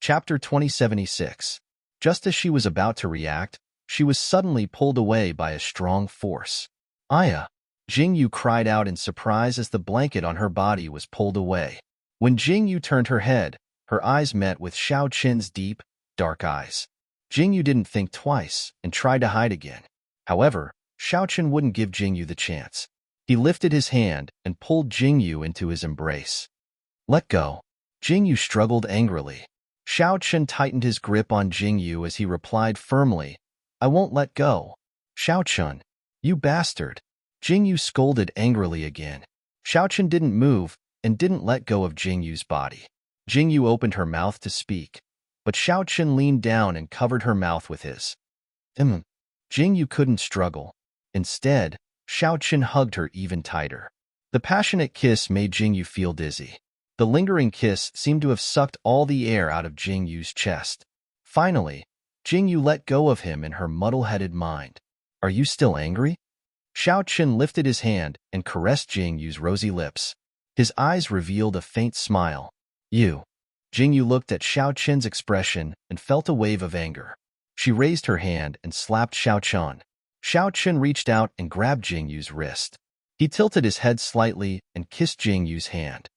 Chapter 2076. Just as she was about to react, she was suddenly pulled away by a strong force. Aya! Jingyu cried out in surprise as the blanket on her body was pulled away. When Jingyu turned her head, her eyes met with Xiao Qin's deep, dark eyes. Jingyu didn't think twice and tried to hide again. However, Xiao Qin wouldn't give Jingyu the chance. He lifted his hand and pulled Jingyu into his embrace. Let go. Jingyu struggled angrily. Xiao Qin tightened his grip on Jingyu as he replied firmly, I won't let go. Xiao Qin, you bastard. Jingyu scolded angrily again. Xiao Qin didn't move and didn't let go of Jingyu's body. Jingyu opened her mouth to speak, but Xiao Qin leaned down and covered her mouth with his. Jingyu couldn't struggle. Instead, Xiao Qin hugged her even tighter. The passionate kiss made Jingyu feel dizzy. The lingering kiss seemed to have sucked all the air out of Jingyu's chest. Finally, Jingyu let go of him in her muddle-headed mind. Are you still angry? Xiao Qin lifted his hand and caressed Jingyu's rosy lips. His eyes revealed a faint smile. You. Jingyu looked at Xiao Qin's expression and felt a wave of anger. She raised her hand and slapped Xiao Qin. Xiao Qin reached out and grabbed Jingyu's wrist. He tilted his head slightly and kissed Jingyu's hand.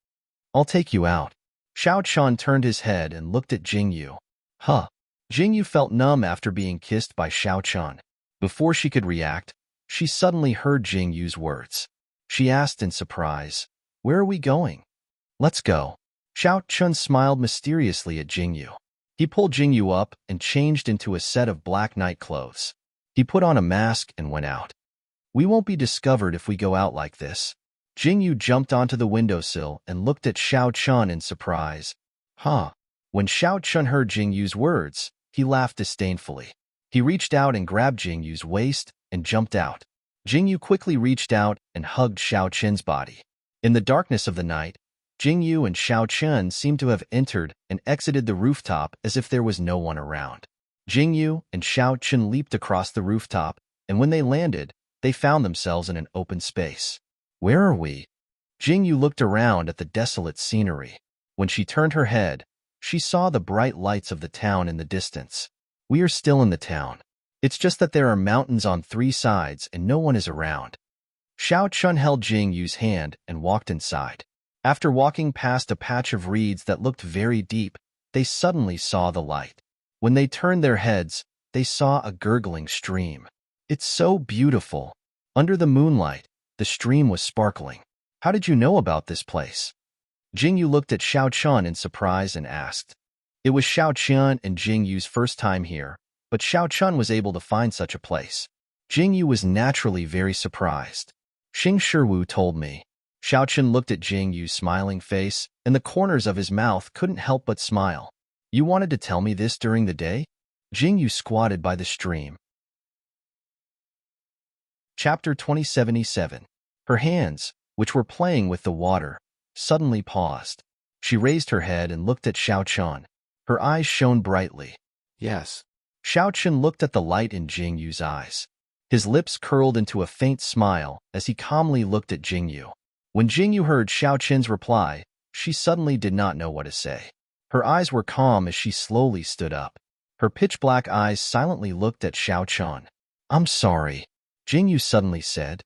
I'll take you out. Xiao Qin turned his head and looked at Jingyu. Huh. Jingyu felt numb after being kissed by Xiao Qin. Before she could react, she suddenly heard Jingyu's words. She asked in surprise, Where are we going? Let's go. Xiao Qin smiled mysteriously at Jingyu. He pulled Jingyu up and changed into a set of black night clothes. He put on a mask and went out. We won't be discovered if we go out like this. Jingyu jumped onto the windowsill and looked at Xiao Qin in surprise. Huh. When Xiao Qin heard Jingyu's words, he laughed disdainfully. He reached out and grabbed Jingyu's waist and jumped out. Jingyu quickly reached out and hugged Xiao Qin's body. In the darkness of the night, Jingyu and Xiao Qin seemed to have entered and exited the rooftop as if there was no one around. Jingyu and Xiao Qin leaped across the rooftop, and when they landed, they found themselves in an open space. Where are we? Jingyu looked around at the desolate scenery. When she turned her head, she saw the bright lights of the town in the distance. We are still in the town. It's just that there are mountains on 3 sides and no one is around. Xiao Qin held Jingyu's hand and walked inside. After walking past a patch of reeds that looked very deep, they suddenly saw the light. When they turned their heads, they saw a gurgling stream. It's so beautiful. Under the moonlight, the stream was sparkling. How did you know about this place? Jingyu looked at Xiao Qin in surprise and asked. It was Xiao Qin and Jingyu's first time here, but Xiao Qin was able to find such a place. Jingyu was naturally very surprised. Xing Shiwu told me. Xiao Qin looked at Jingyu's smiling face, and the corners of his mouth couldn't help but smile. You wanted to tell me this during the day? Jingyu squatted by the stream. Chapter 2077. Her hands, which were playing with the water, suddenly paused. She raised her head and looked at Xiao Qin. Her eyes shone brightly. Yes. Xiao Qin looked at the light in Jingyu's eyes. His lips curled into a faint smile as he calmly looked at Jingyu. When Jingyu heard Xiao Qin's reply, she suddenly did not know what to say. Her eyes were calm as she slowly stood up. Her pitch-black eyes silently looked at Xiao Qin. I'm sorry, Jingyu suddenly said.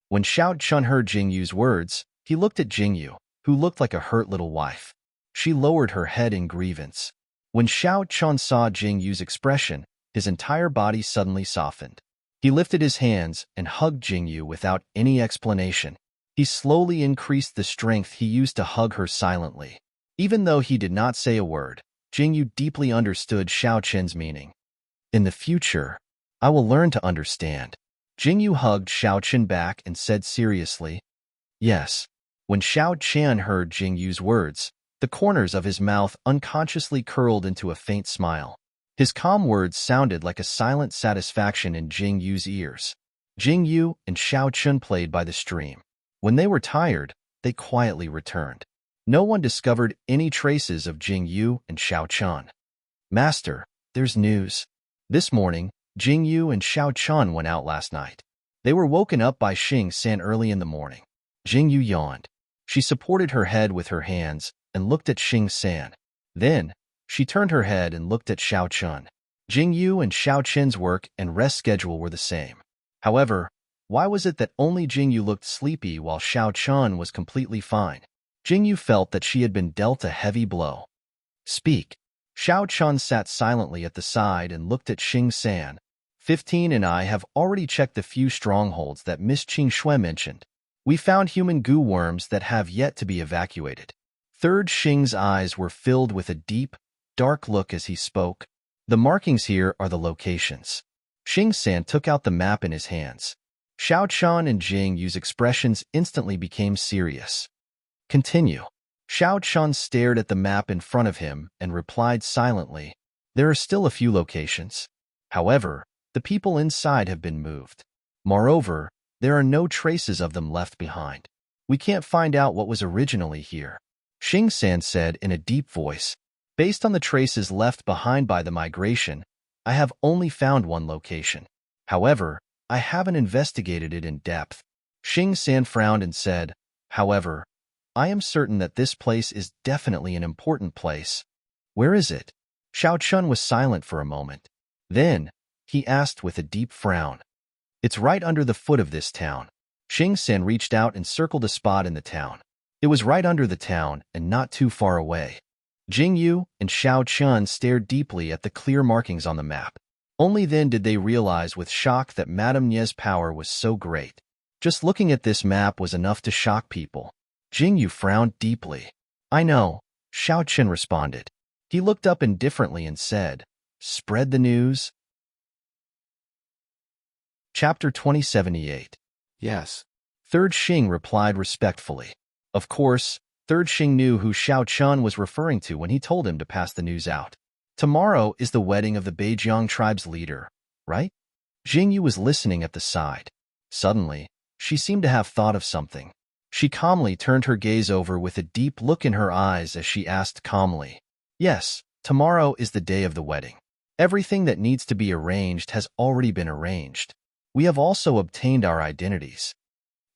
When Xiao Qin heard Jingyu's words, he looked at Jingyu, who looked like a hurt little wife. She lowered her head in grievance. When Xiao Qin saw Jingyu's expression, his entire body suddenly softened. He lifted his hands and hugged Jingyu without any explanation. He slowly increased the strength he used to hug her silently. Even though he did not say a word, Jingyu deeply understood Xiao Qin's meaning. In the future, I will learn to understand. Jingyu hugged Xiao Qin back and said seriously, Yes. When Xiao Qin heard Jingyu's words, the corners of his mouth unconsciously curled into a faint smile. His calm words sounded like a silent satisfaction in Jingyu's ears. Jingyu and Xiao Qin played by the stream. When they were tired, they quietly returned. No one discovered any traces of Jingyu and Xiao Qin. Master, there's news. This morning, Jingyu and Xiao Qin went out last night. They were woken up by Xing San early in the morning. Jingyu yawned. She supported her head with her hands and looked at Xing San. Then, She turned her head and looked at Xiao Chun. Jing Yu and Xiao Chen's work and rest schedule were the same. However, why was it that only Jing Yu looked sleepy while Xiao Chun was completely fine? Jing Yu felt that she had been dealt a heavy blow. Speak. Xiao Chun sat silently at the side and looked at Xing San. 15 and I have already checked the few strongholds that Miss Qing Shui mentioned. We found human goo worms that have yet to be evacuated. Third Xing's eyes were filled with a deep, dark look as he spoke. The markings here are the locations. Xing San took out the map in his hands. Xiao Chun and Jing Yu's expressions instantly became serious. Continue. Xiao Chun stared at the map in front of him and replied silently, there are still a few locations. However, the people inside have been moved. Moreover, there are no traces of them left behind. We can't find out what was originally here. Xing San said in a deep voice, based on the traces left behind by the migration, I have only found one location. However, I haven't investigated it in depth. Xing San frowned and said, however, I am certain that this place is definitely an important place. Where is it? Xiao Chun was silent for a moment. Then, he asked with a deep frown. It's right under the foot of this town. Xing San reached out and circled a spot in the town. It was right under the town and not too far away. Jing Yu and Xiao Chun stared deeply at the clear markings on the map. Only then did they realize with shock that Madame Nie's power was so great. Just looking at this map was enough to shock people. Jing Yu frowned deeply. I know, Xiao Chun responded. He looked up indifferently and said, spread the news. Chapter 2078. Yes. Third Xing replied respectfully. Of course, Third Xing knew who Xiao Chun was referring to when he told him to pass the news out. Tomorrow is the wedding of the Beijiang tribe's leader, right? Jing Yu was listening at the side. Suddenly, she seemed to have thought of something. She calmly turned her gaze over with a deep look in her eyes as she asked calmly, yes, tomorrow is the day of the wedding. Everything that needs to be arranged has already been arranged. We have also obtained our identities.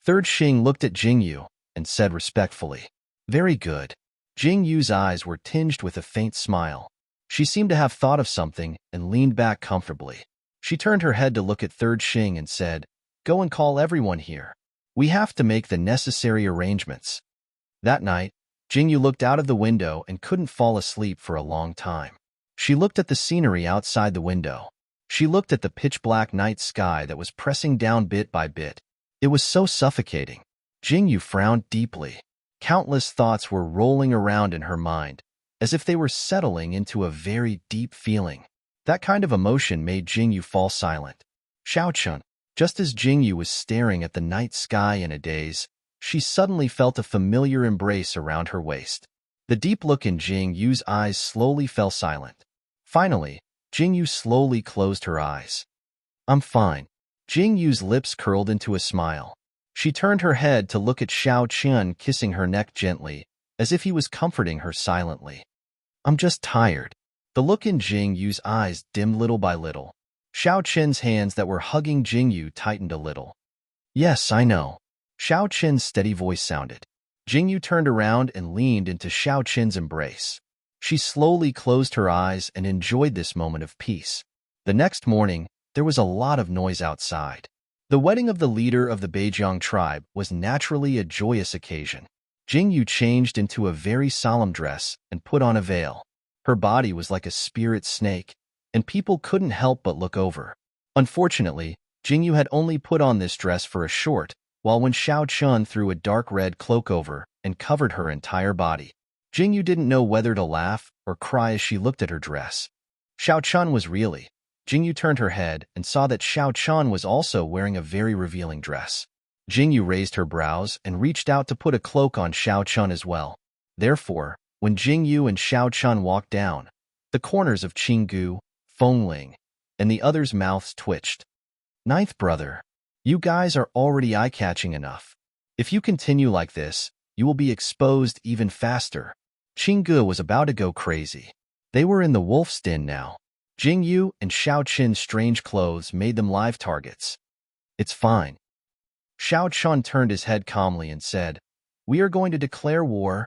Third Xing looked at Jing Yu and said respectfully, very good. Jing Yu's eyes were tinged with a faint smile. She seemed to have thought of something and leaned back comfortably. She turned her head to look at Third Xing and said, go and call everyone here. We have to make the necessary arrangements. That night, Jing Yu looked out of the window and couldn't fall asleep for a long time. She looked at the scenery outside the window. She looked at the pitch-black night sky that was pressing down bit by bit. It was so suffocating. Jing Yu frowned deeply. Countless thoughts were rolling around in her mind, as if they were settling into a very deep feeling. That kind of emotion made Jing Yu fall silent. Xiao Chun, just as Jing Yu was staring at the night sky in a daze, she suddenly felt a familiar embrace around her waist. The deep look in Jing Yu's eyes slowly fell silent. Finally, Jing Yu slowly closed her eyes. I'm fine. Jing Yu's lips curled into a smile. She turned her head to look at Xiao Chun kissing her neck gently, as if he was comforting her silently. I'm just tired. The look in Jing Yu's eyes dimmed little by little. Xiao Chen's hands that were hugging Jing Yu tightened a little. Yes, I know. Xiao Chen's steady voice sounded. Jing Yu turned around and leaned into Xiao Chen's embrace. She slowly closed her eyes and enjoyed this moment of peace. The next morning, there was a lot of noise outside. The wedding of the leader of the Beijiang tribe was naturally a joyous occasion. Jing Yu changed into a very solemn dress and put on a veil. Her body was like a spirit snake, and people couldn't help but look over. Unfortunately, Jing Yu had only put on this dress for a short, while when Xiao Chun threw a dark red cloak over and covered her entire body. Jing Yu didn't know whether to laugh or cry as she looked at her dress. Xiao Chun was really. Jing Yu turned her head and saw that Xiao Chun was also wearing a very revealing dress. Jing Yu raised her brows and reached out to put a cloak on Xiao Chun as well. Therefore, when Jing Yu and Xiao Chun walked down, the corners of Qinggu, Fengling, and the others' mouths twitched. Ninth brother, you guys are already eye-catching enough. If you continue like this, you will be exposed even faster. Qinggu was about to go crazy. They were in the wolf's den now. Jing Yu and Xiao Chen's strange clothes made them live targets. It's fine. Xiao Chun turned his head calmly and said, we are going to declare war.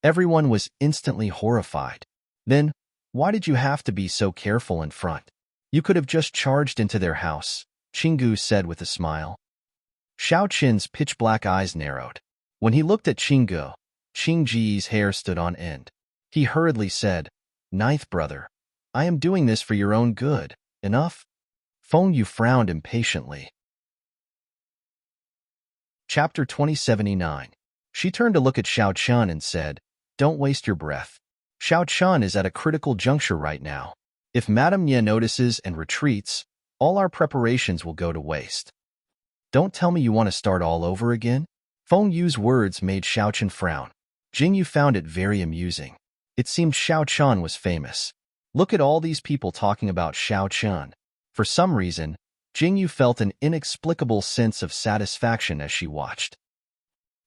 Everyone was instantly horrified. Then, why did you have to be so careful in front? You could have just charged into their house, Qinggu said with a smile. Xiao Qin's pitch-black eyes narrowed. When he looked at Qinggu, Qingji's hair stood on end. He hurriedly said, "Ninth brother, I am doing this for your own good. Enough?" Feng Yu frowned impatiently. Chapter 2079. She turned to look at Xiao Chun and said, "Don't waste your breath. Xiao Chun is at a critical juncture right now. If Madame Nye notices and retreats, all our preparations will go to waste. Don't tell me you want to start all over again?" Feng Yu's words made Xiao Chun frown. Jingyu found it very amusing. It seemed Xiao Chun was famous. Look at all these people talking about Xiao Chun. For some reason, Jingyu felt an inexplicable sense of satisfaction as she watched.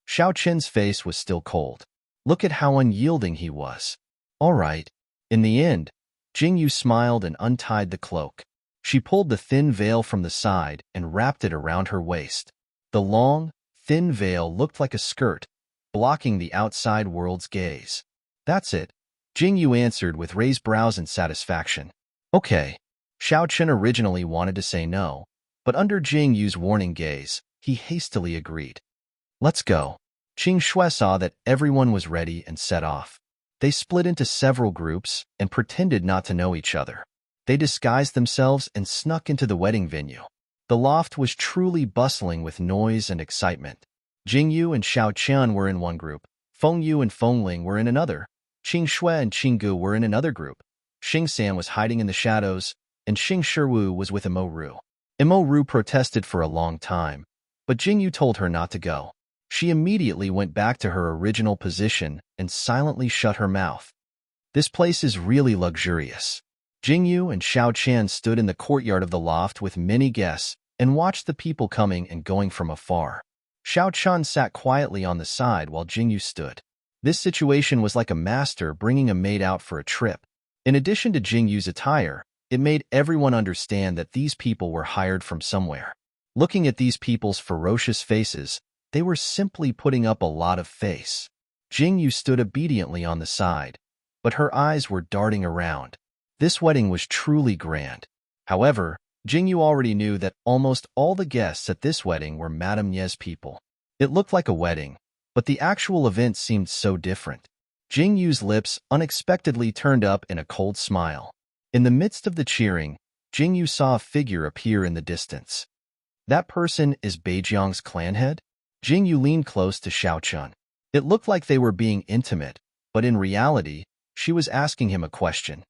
Xiao Chen's face was still cold. Look at how unyielding he was. All right. In the end, Jingyu smiled and untied the cloak. She pulled the thin veil from the side and wrapped it around her waist. The long, thin veil looked like a skirt, blocking the outside world's gaze. That's it, Jingyu answered with raised brows in satisfaction. Okay. Xiao Chen originally wanted to say no, but under Jingyu's warning gaze, he hastily agreed. Let's go. Qing Shui saw that everyone was ready and set off. They split into several groups and pretended not to know each other. They disguised themselves and snuck into the wedding venue. The loft was truly bustling with noise and excitement. Jingyu and Xiao Qian were in one group. Feng Yu and Feng Ling were in another. Qing Shui and Qinggu were in another group. Xing San was hiding in the shadows, and Xing Shiwu was with Imo Ru. Imo Ru protested for a long time, but Jingyu told her not to go. She immediately went back to her original position and silently shut her mouth. This place is really luxurious. Jingyu and Xiao Qian stood in the courtyard of the loft with many guests and watched the people coming and going from afar. Xiao Chun sat quietly on the side while Jingyu stood. This situation was like a master bringing a maid out for a trip. In addition to Jingyu's attire, it made everyone understand that these people were hired from somewhere. Looking at these people's ferocious faces, they were simply putting up a lot of face. Jingyu stood obediently on the side, but her eyes were darting around. This wedding was truly grand. However, Jingyu already knew that almost all the guests at this wedding were Madame Nye's people. It looked like a wedding, but the actual event seemed so different. Jingyu's lips unexpectedly turned up in a cold smile. In the midst of the cheering, Jingyu saw a figure appear in the distance. That person is Beijiang's clan head? Jingyu leaned close to Xiao Chun. It looked like they were being intimate, but in reality, she was asking him a question.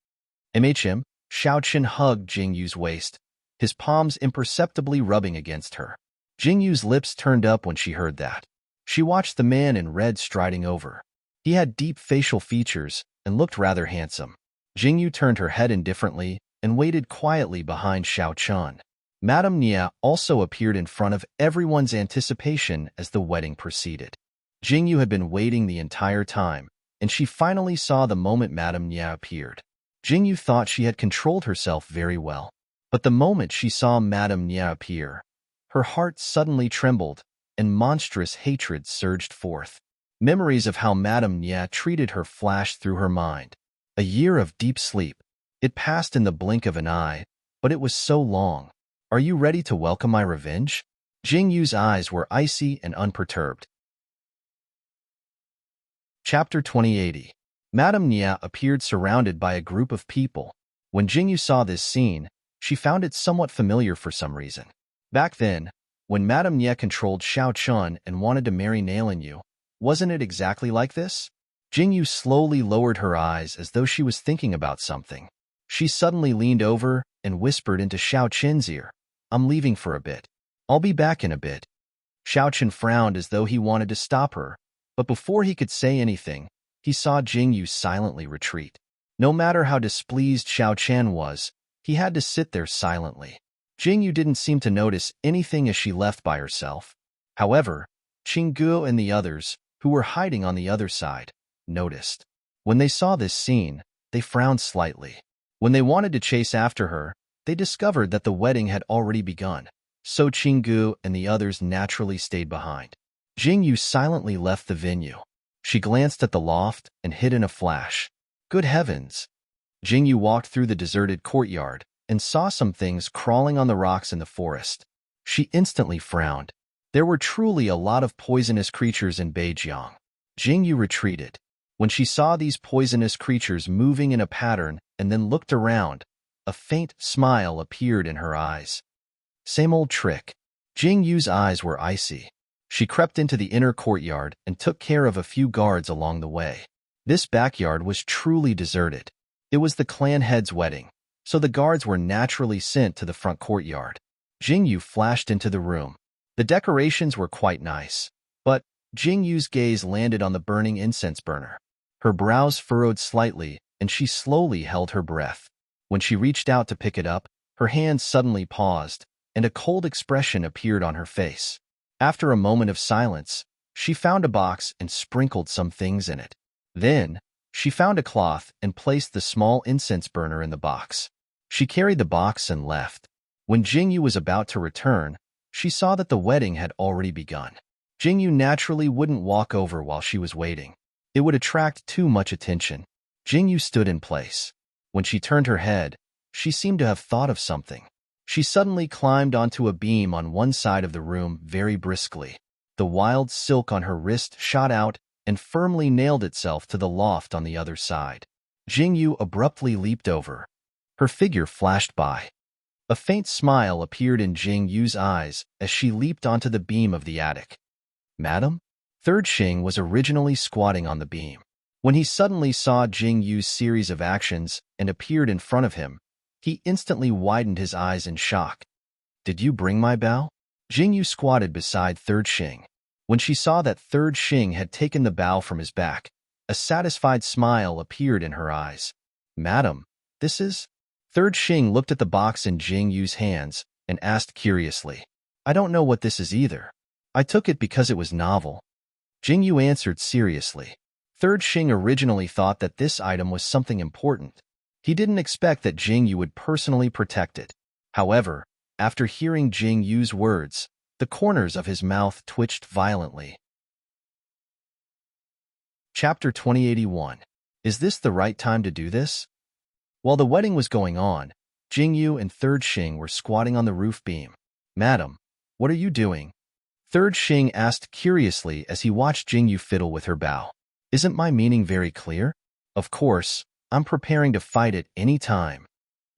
MHM, Xiao Chun hugged Jingyu's waist, his palms imperceptibly rubbing against her. Jingyu's lips turned up when she heard that. She watched the man in red striding over. He had deep facial features and looked rather handsome. Jingyu turned her head indifferently and waited quietly behind Xiao Chun. Madame Nye also appeared in front of everyone's anticipation as the wedding proceeded. Jingyu had been waiting the entire time, and she finally saw the moment Madame Nye appeared. Jingyu thought she had controlled herself very well, but the moment she saw Madame Nye appear, her heart suddenly trembled, and monstrous hatred surged forth. Memories of how Madame Nye treated her flashed through her mind. A year of deep sleep. It passed in the blink of an eye, but it was so long. Are you ready to welcome my revenge? Jingyu's eyes were icy and unperturbed. Chapter 2080. Madame Nye appeared surrounded by a group of people. When Jingyu saw this scene, she found it somewhat familiar for some reason. Back then, when Madame Nye controlled Xiao Chun and wanted to marry Nailanyu, wasn't it exactly like this? Jingyu slowly lowered her eyes as though she was thinking about something. She suddenly leaned over and whispered into Xiao Chen's ear, "I'm leaving for a bit. I'll be back in a bit." Xiao Chen frowned as though he wanted to stop her, but before he could say anything, he saw Jingyu silently retreat. No matter how displeased Xiao Chen was, he had to sit there silently. Jingyu didn't seem to notice anything as she left by herself. However, Qinggu and the others, who were hiding on the other side, noticed. When they saw this scene, they frowned slightly. When they wanted to chase after her, they discovered that the wedding had already begun, so Qinggu and the others naturally stayed behind. Jingyu silently left the venue. She glanced at the loft and hid in a flash. Good heavens! Jingyu walked through the deserted courtyard and saw some things crawling on the rocks in the forest. She instantly frowned. There were truly a lot of poisonous creatures in Beijiang. Jingyu retreated. When she saw these poisonous creatures moving in a pattern and then looked around, a faint smile appeared in her eyes. Same old trick. Jingyu's eyes were icy. She crept into the inner courtyard and took care of a few guards along the way. This backyard was truly deserted. It was the clan head's wedding, so the guards were naturally sent to the front courtyard. Jingyu flashed into the room. The decorations were quite nice, but Jingyu's gaze landed on the burning incense burner. Her brows furrowed slightly, and she slowly held her breath. When she reached out to pick it up, her hand suddenly paused, and a cold expression appeared on her face. After a moment of silence, she found a box and sprinkled some things in it. Then, she found a cloth and placed the small incense burner in the box. She carried the box and left. When Jingyu was about to return, she saw that the wedding had already begun. Jingyu naturally wouldn't walk over while she was waiting. It would attract too much attention. Jingyu stood in place. When she turned her head, she seemed to have thought of something. She suddenly climbed onto a beam on one side of the room very briskly. The wild silk on her wrist shot out and firmly nailed itself to the loft on the other side. Jingyu abruptly leaped over. Her figure flashed by. A faint smile appeared in Jingyu's eyes as she leaped onto the beam of the attic. "Madam?" Third Xing was originally squatting on the beam. When he suddenly saw Jingyu's series of actions and appeared in front of him, he instantly widened his eyes in shock. "Did you bring my bow?" Jingyu squatted beside Third Xing. When she saw that Third Xing had taken the bow from his back, a satisfied smile appeared in her eyes. "Madam, this is—" Third Xing looked at the box in Jingyu's hands and asked curiously, "I don't know what this is either. I took it because it was novel." Jingyu answered seriously. Third Xing originally thought that this item was something important. He didn't expect that Jingyu would personally protect it. However, after hearing Jingyu's words, the corners of his mouth twitched violently. Chapter 2081. Is this the right time to do this? While the wedding was going on, Jingyu and Third Xing were squatting on the roof beam. "Madam, what are you doing?" Third Xing asked curiously as he watched Jingyu fiddle with her bow. "Isn't my meaning very clear? Of course, I'm preparing to fight at any time."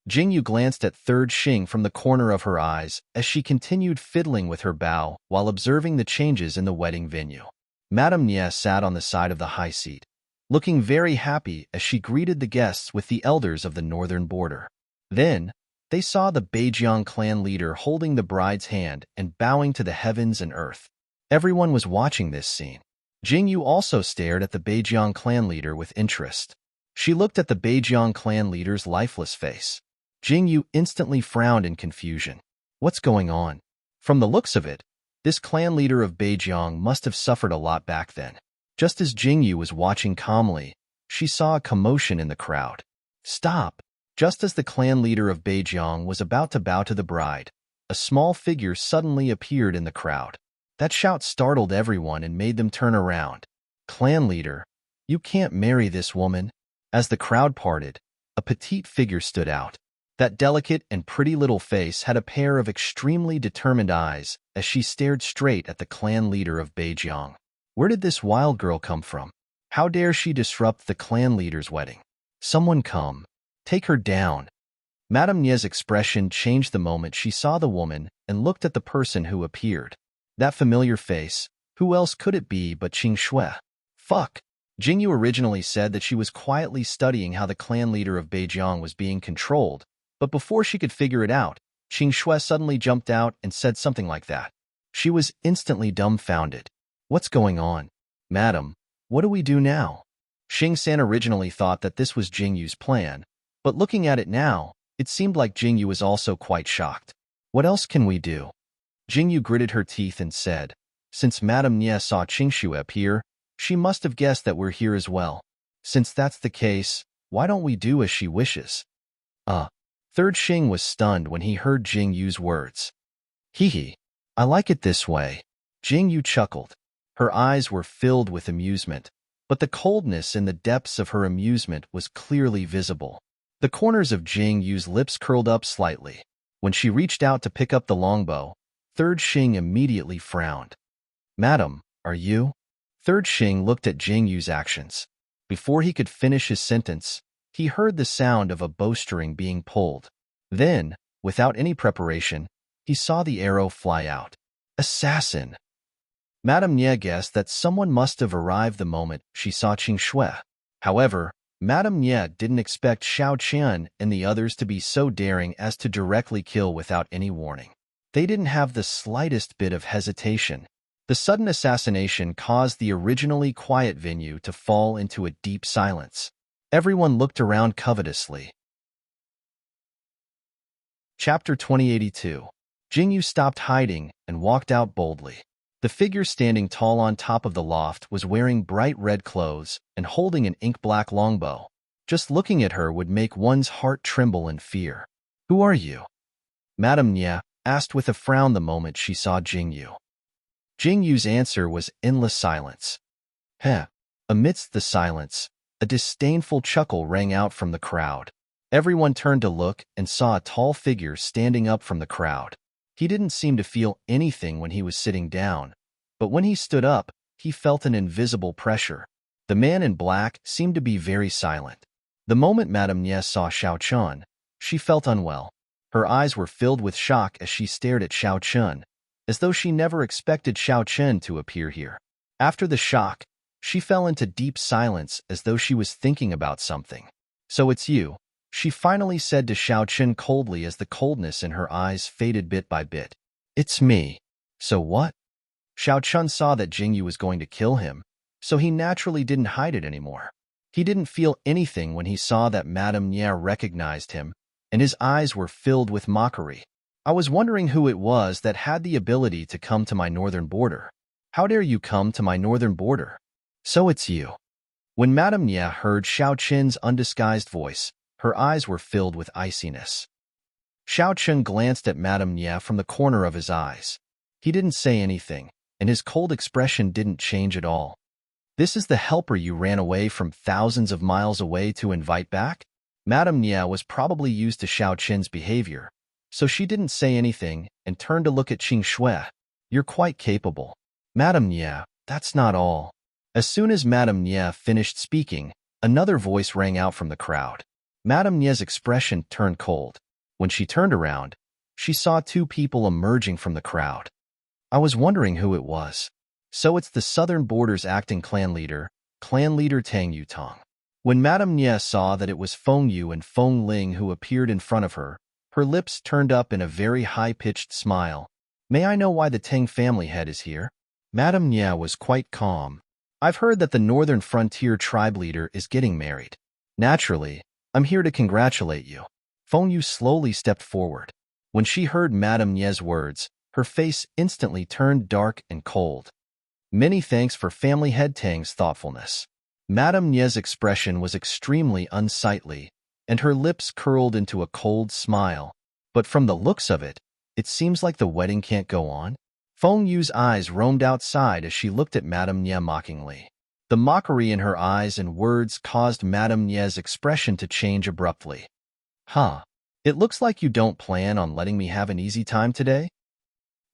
Jingyu glanced at Third Xing from the corner of her eyes as she continued fiddling with her bow while observing the changes in the wedding venue. Madame Nye sat on the side of the high seat, looking very happy as she greeted the guests with the elders of the northern border. Then, they saw the Beijiang clan leader holding the bride's hand and bowing to the heavens and earth. Everyone was watching this scene. Jingyu also stared at the Beijiang clan leader with interest. She looked at the Beijiang clan leader's lifeless face. Jingyu instantly frowned in confusion. What's going on? From the looks of it, this clan leader of Beijiang must have suffered a lot back then. Just as Jingyu was watching calmly, she saw a commotion in the crowd. "Stop!" Just as the clan leader of Beijiang was about to bow to the bride, a small figure suddenly appeared in the crowd. That shout startled everyone and made them turn around. "Clan leader, you can't marry this woman." As the crowd parted, a petite figure stood out. That delicate and pretty little face had a pair of extremely determined eyes as she stared straight at the clan leader of Beijiang. Where did this wild girl come from? How dare she disrupt the clan leader's wedding? "Someone come. Take her down." Madame Nye's expression changed the moment she saw the woman and looked at the person who appeared. That familiar face, who else could it be but Qing Shui? Fuck. Jingyu originally said that she was quietly studying how the clan leader of Beijiang was being controlled, but before she could figure it out, Qing Shui suddenly jumped out and said something like that. She was instantly dumbfounded. "What's going on? Madam, what do we do now?" Xing-san originally thought that this was Jingyu's plan, but looking at it now, it seemed like Jingyu was also quite shocked. "What else can we do?" Jingyu gritted her teeth and said, "Since Madame Nye saw Qingshui appear, she must have guessed that we're here as well. Since that's the case, why don't we do as she wishes?" Third Xing was stunned when he heard Jingyu's words. "Hee, I like it this way." Jingyu chuckled. Her eyes were filled with amusement, but the coldness in the depths of her amusement was clearly visible. The corners of Jing Yu's lips curled up slightly. When she reached out to pick up the longbow, Third Xing immediately frowned. "Madam, are you?" Third Xing looked at Jing Yu's actions. Before he could finish his sentence, he heard the sound of a bowstring being pulled. Then, without any preparation, he saw the arrow fly out. Assassin! Madame Nye guessed that someone must have arrived the moment she saw Qing Shui. However, Madame Nye didn't expect Xiao Qian and the others to be so daring as to directly kill without any warning. They didn't have the slightest bit of hesitation. The sudden assassination caused the originally quiet venue to fall into a deep silence. Everyone looked around covetously. Chapter 2082. Jing Yu stopped hiding and walked out boldly. The figure standing tall on top of the loft was wearing bright red clothes and holding an ink-black longbow. Just looking at her would make one's heart tremble in fear. "Who are you?" Madame Nye asked with a frown the moment she saw Jing Yu. Jing Yu's answer was endless silence. Heh. Amidst the silence, a disdainful chuckle rang out from the crowd. Everyone turned to look and saw a tall figure standing up from the crowd. He didn't seem to feel anything when he was sitting down, but when he stood up, he felt an invisible pressure. The man in black seemed to be very silent. The moment Madame Nye saw Xiao Chun, she felt unwell. Her eyes were filled with shock as she stared at Xiao Chun, as though she never expected Xiao Chun to appear here. After the shock, she fell into deep silence as though she was thinking about something. "So it's you," she finally said to Xiao Chun coldly as the coldness in her eyes faded bit by bit. "It's me." "So what?" Xiao Chun saw that Jing Yu was going to kill him, so he naturally didn't hide it anymore. He didn't feel anything when he saw that Madame Nye recognized him, and his eyes were filled with mockery. "I was wondering who it was that had the ability to come to my northern border. How dare you come to my northern border?" "So it's you." When Madame Nye heard Xiao Chun's undisguised voice, her eyes were filled with iciness. Xiao Chun glanced at Madame Nye from the corner of his eyes. He didn't say anything, and his cold expression didn't change at all. "This is the helper you ran away from thousands of miles away to invite back?" Madame Nye was probably used to Xiao Chun's behavior, so she didn't say anything and turned to look at Qing Shui. "You're quite capable." "Madame Nye, that's not all." As soon as Madame Nye finished speaking, another voice rang out from the crowd. Madame Nye's expression turned cold. When she turned around, she saw two people emerging from the crowd. "I was wondering who it was." "So it's the Southern Border's acting clan leader Tang Yutong." When Madame Nye saw that it was Feng Yu and Feng Ling who appeared in front of her, her lips turned up in a very high-pitched smile. "May I know why the Tang family head is here?" Madame Nye was quite calm. "I've heard that the Northern Frontier tribe leader is getting married. Naturally, I'm here to congratulate you." Feng Yu slowly stepped forward. When she heard Madame Nye's words, her face instantly turned dark and cold. "Many thanks for family head Tang's thoughtfulness." Madame Nye's expression was extremely unsightly, and her lips curled into a cold smile. "But from the looks of it, it seems like the wedding can't go on." Feng Yu's eyes roamed outside as she looked at Madame Nye mockingly. The mockery in her eyes and words caused Madame Nye's expression to change abruptly. "Huh. It looks like you don't plan on letting me have an easy time today?"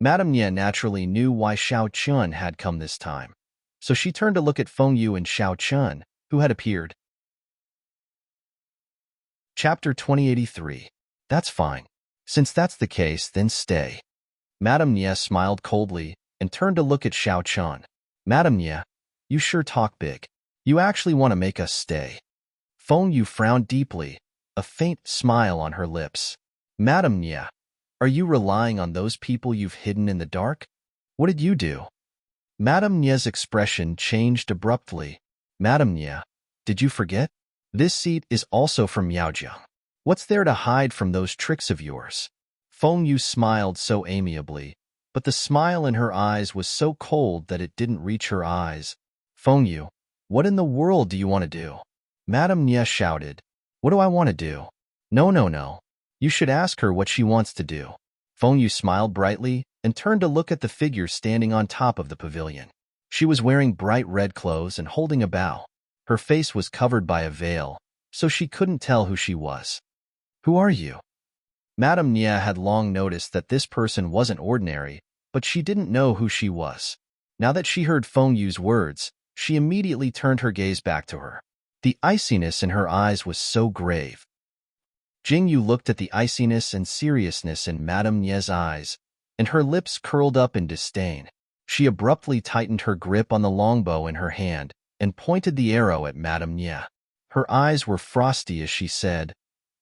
Madame Nye naturally knew why Xiao Chun had come this time, so she turned to look at Feng Yu and Xiao Chun, who had appeared. Chapter 2083. That's fine. Since that's the case, then stay. Madame Nye smiled coldly and turned to look at Xiao Chun. "Madame Nye, you sure talk big. You actually want to make us stay." Feng Yu frowned deeply, a faint smile on her lips. "Madame Nye, are you relying on those people you've hidden in the dark? What did you do?" Madame Nye's expression changed abruptly. "Madame Nye, did you forget? This seat is also from Miaojiang. What's there to hide from those tricks of yours?" Feng Yu smiled so amiably, but the smile in her eyes was so cold that it didn't reach her eyes. "Feng Yu, what in the world do you want to do?" Madame Nye shouted. "What do I want to do? No. You should ask her what she wants to do." Feng Yu smiled brightly and turned to look at the figure standing on top of the pavilion. She was wearing bright red clothes and holding a bow. Her face was covered by a veil, so she couldn't tell who she was. Who are you? Madame Nia had long noticed that this person wasn't ordinary, but she didn't know who she was. Now that she heard Feng Yu's words, she immediately turned her gaze back to her. The iciness in her eyes was so grave. Jing Yu looked at the iciness and seriousness in Madame Nia's eyes, and her lips curled up in disdain. She abruptly tightened her grip on the longbow in her hand and pointed the arrow at Madame Nia. Her eyes were frosty as she said,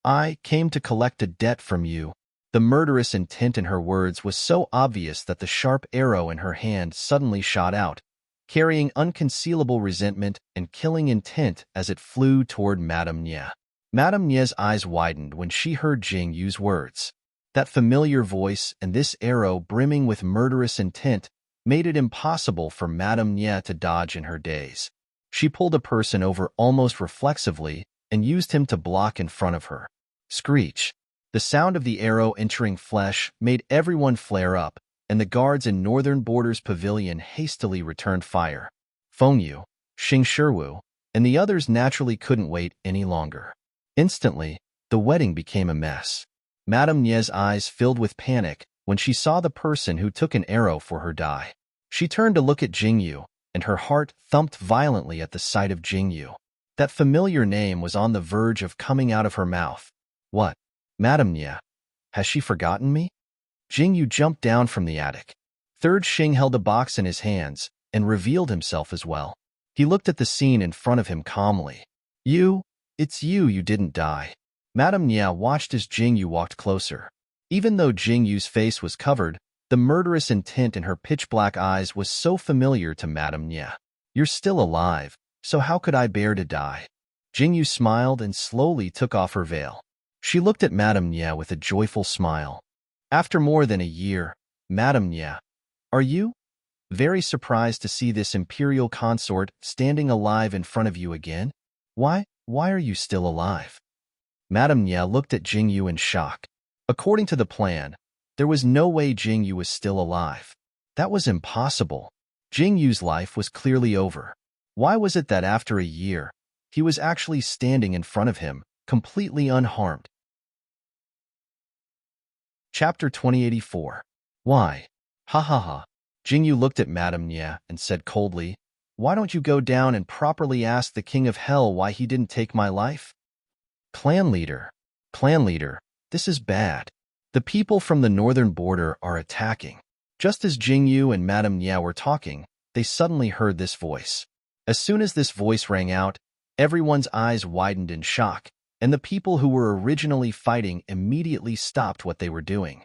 "I came to collect a debt from you." The murderous intent in her words was so obvious that the sharp arrow in her hand suddenly shot out, carrying unconcealable resentment and killing intent as it flew toward Madame Nia. Madame Nia's eyes widened when she heard Jing Yu's words. That familiar voice and this arrow brimming with murderous intent made it impossible for Madame Nia to dodge in her daze. She pulled a person over almost reflexively and used him to block in front of her. Screech. The sound of the arrow entering flesh made everyone flare up, and the guards in Northern Border's pavilion hastily returned fire. Feng Yu, Xing Shiwu, and the others naturally couldn't wait any longer. Instantly, the wedding became a mess. Madame Nia's eyes filled with panic when she saw the person who took an arrow for her die. She turned to look at Jing Yu, and her heart thumped violently at the sight of Jing Yu. That familiar name was on the verge of coming out of her mouth. What? Madame Nia, has she forgotten me? Jing Yu jumped down from the attic. Third Xing held a box in his hands and revealed himself as well. He looked at the scene in front of him calmly. It's you didn't die. Madame Nia watched as Jing Yu walked closer. Even though Jing Yu's face was covered, the murderous intent in her pitch-black eyes was so familiar to Madame Nia. You're still alive, so how could I bear to die? Jing Yu smiled and slowly took off her veil. She looked at Madame Nia with a joyful smile. After more than a year, Madame Nia, are you very surprised to see this imperial consort standing alive in front of you again? Why are you still alive? Madame Nia looked at Jing Yu in shock. According to the plan, there was no way Jing Yu was still alive. That was impossible. Jing Yu's life was clearly over. Why was it that after a year, he was actually standing in front of him, completely unharmed? Chapter 2084. Why? Ha ha ha. Jing Yu looked at Madame Nia and said coldly, "Why don't you go down and properly ask the King of Hell why he didn't take my life?" Clan leader, this is bad. The people from the northern border are attacking. Just as Jing Yu and Madame Nia were talking, they suddenly heard this voice. As soon as this voice rang out, everyone's eyes widened in shock, and the people who were originally fighting immediately stopped what they were doing.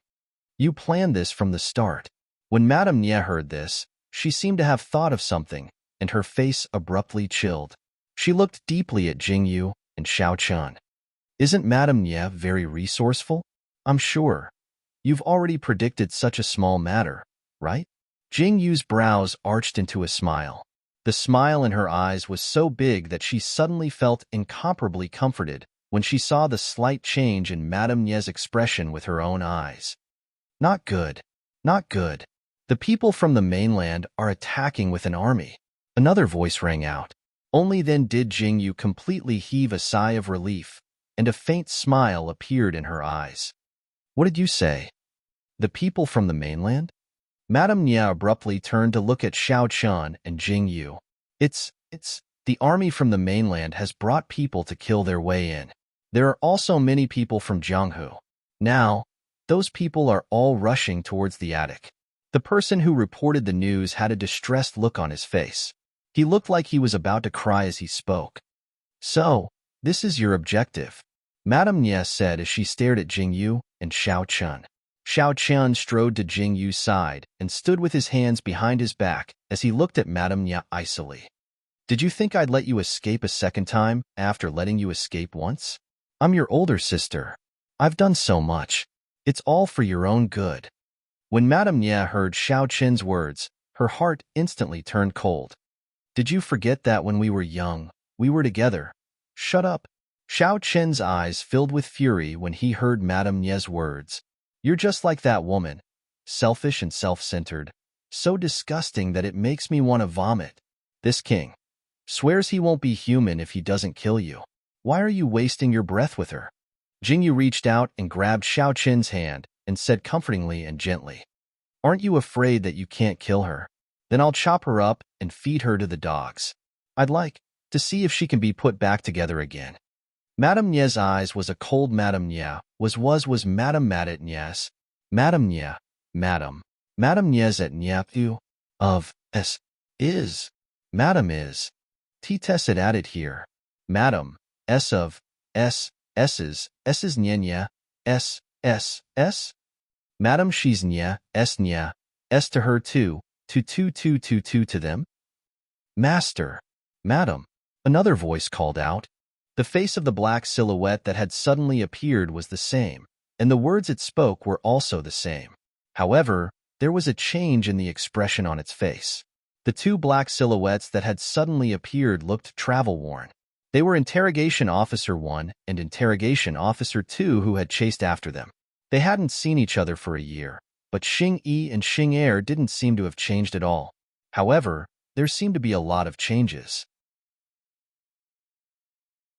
You planned this from the start. When Madame Nia heard this, she seemed to have thought of something, and her face abruptly chilled. She looked deeply at Jing Yu and Xiao Chun. Isn't Madame Nia very resourceful? I'm sure. You've already predicted such a small matter, right? Jing Yu's brows arched into a smile. The smile in her eyes was so big that she suddenly felt incomparably comforted when she saw the slight change in Madame Nia's expression with her own eyes. Not good. Not good. The people from the mainland are attacking with an army. Another voice rang out. Only then did Jing Yu completely heave a sigh of relief, and a faint smile appeared in her eyes. What did you say? The people from the mainland? Madame Nia abruptly turned to look at Xiao Chun and Jing Yu. It's the army from the mainland has brought people to kill their way in. There are also many people from Jianghu. Now, those people are all rushing towards the attic. The person who reported the news had a distressed look on his face. He looked like he was about to cry as he spoke. So, this is your objective, Madame Nia said as she stared at Jing Yu and Xiao Chun. Xiao Chun strode to Jing Yu's side and stood with his hands behind his back as he looked at Madame Nia icily. Did you think I'd let you escape a second time after letting you escape once? I'm your older sister. I've done so much. It's all for your own good. When Madame Nia heard Xiao Chun's words, her heart instantly turned cold. Did you forget that when we were young, we were together? Shut up. Xiao Chun's eyes filled with fury when he heard Madame Nia's words. You're just like that woman, selfish and self-centered, so disgusting that it makes me want to vomit. This king swears he won't be human if he doesn't kill you. Why are you wasting your breath with her? Jingyu reached out and grabbed Xiao Qin's hand and said comfortingly and gently, Aren't you afraid that you can't kill her? Then I'll chop her up and feed her to the dogs. I'd like to see if she can be put back together again. Madame Nie's eyes was a cold Madame Nie, was Madame Madat Nies. Madame Nie, Madame. Madame Nies at Niepu, of, s, is. Madame is. T-test it added here. Madame, s of, s's Nye, s. Madame she's Nye, s to her too, to them. Master, Madame, another voice called out. The face of the black silhouette that had suddenly appeared was the same, and the words it spoke were also the same. However, there was a change in the expression on its face. The two black silhouettes that had suddenly appeared looked travel-worn. They were Interrogation Officer 1 and Interrogation Officer 2 who had chased after them. They hadn't seen each other for a year, but Xing Yi and Xing Er didn't seem to have changed at all. However, there seemed to be a lot of changes.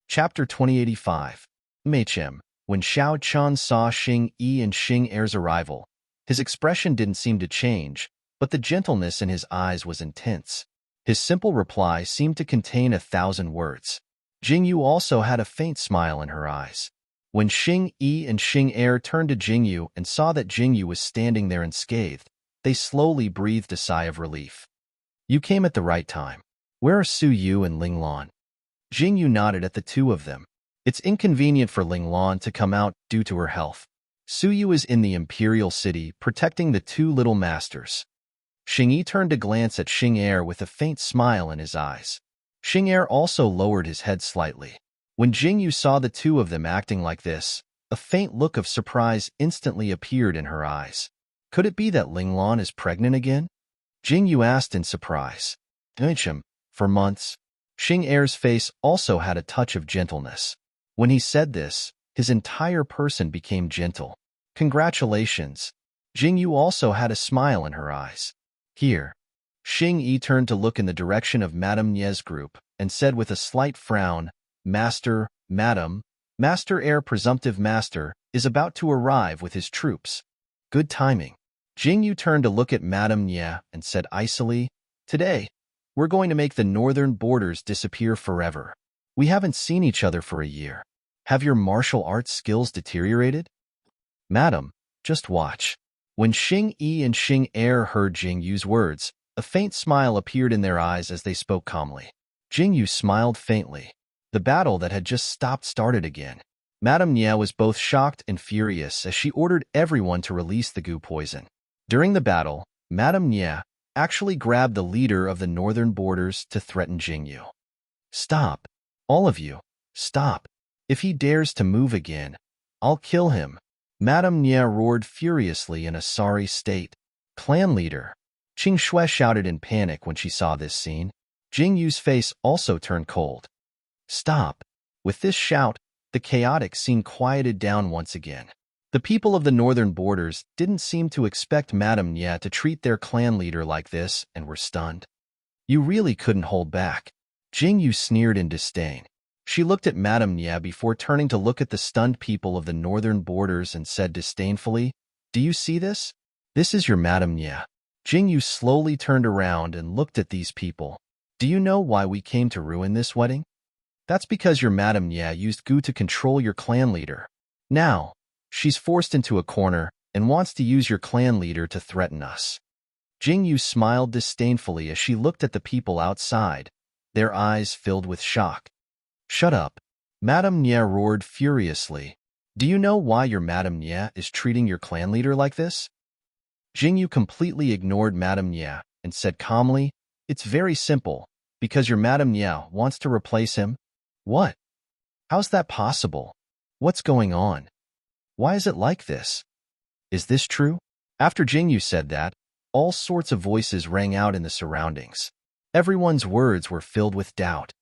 Chapter 2085. Machem. When Xiao Qian saw Xing Yi and Xing Er's arrival, his expression didn't seem to change, but the gentleness in his eyes was intense. His simple reply seemed to contain 1,000 words. Jingyu also had a faint smile in her eyes. When Xing Yi and Xing Er turned to Jingyu and saw that Jingyu was standing there unscathed, they slowly breathed a sigh of relief. You came at the right time. Where are Su Yu and Ling Lan? Jingyu nodded at the two of them. It's inconvenient for Ling Lan to come out due to her health. Su Yu is in the Imperial City protecting the two little masters. Xing Yi turned to glance at Xing Er with a faint smile in his eyes. Xing Er also lowered his head slightly. When Jingyu saw the two of them acting like this, a faint look of surprise instantly appeared in her eyes. Could it be that Ling Lan is pregnant again? Jingyu asked in surprise. For months. Xing Er's face also had a touch of gentleness. When he said this, his entire person became gentle. Congratulations. Jingyu also had a smile in her eyes. Here. Xing Yi turned to look in the direction of Madame Nie's group and said with a slight frown, Master, Madam, Master Heir Presumptive Master, is about to arrive with his troops. Good timing. Jingyu turned to look at Madame Nie and said icily, Today, we're going to make the northern borders disappear forever. We haven't seen each other for a year. Have your martial arts skills deteriorated? Madam, just watch. When Xing Yi and Xing Er heard Jingyu's words, a faint smile appeared in their eyes as they spoke calmly. Jingyu smiled faintly. The battle that had just stopped started again. Madame Nie was both shocked and furious as she ordered everyone to release the goo poison. During the battle, Madame Nie actually grabbed the leader of the northern borders to threaten Jingyu. Stop. All of you, stop. If he dares to move again, I'll kill him. Madame Nie roared furiously in a sorry state. Clan leader. Qing Shui shouted in panic when she saw this scene. Jingyu's face also turned cold. Stop. With this shout, the chaotic scene quieted down once again. The people of the northern borders didn't seem to expect Madame Nie to treat their clan leader like this and were stunned. You really couldn't hold back. Jingyu sneered in disdain. She looked at Madame Nie before turning to look at the stunned people of the northern borders and said disdainfully, Do you see this? This is your Madame Nie. Jingyu slowly turned around and looked at these people. Do you know why we came to ruin this wedding? That's because your Madame Nie used goo to control your clan leader. Now, she's forced into a corner and wants to use your clan leader to threaten us. Jingyu smiled disdainfully as she looked at the people outside, their eyes filled with shock. Shut up. Madame Nie roared furiously. Do you know why your Madame Nie is treating your clan leader like this? Jingyu completely ignored Madame Nie and said calmly, It's very simple, because your Madame Nie wants to replace him. What? How's that possible? What's going on? Why is it like this? Is this true? After Jingyu said that, all sorts of voices rang out in the surroundings. Everyone's words were filled with doubt.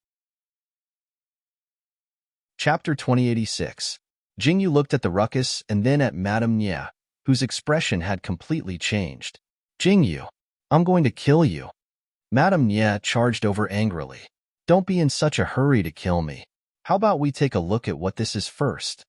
Chapter 2086. Jingyu looked at the ruckus and then at Madame Nie, whose expression had completely changed. Jingyu, I'm going to kill you. Madame Nie charged over angrily. Don't be in such a hurry to kill me. How about we take a look at what this is first?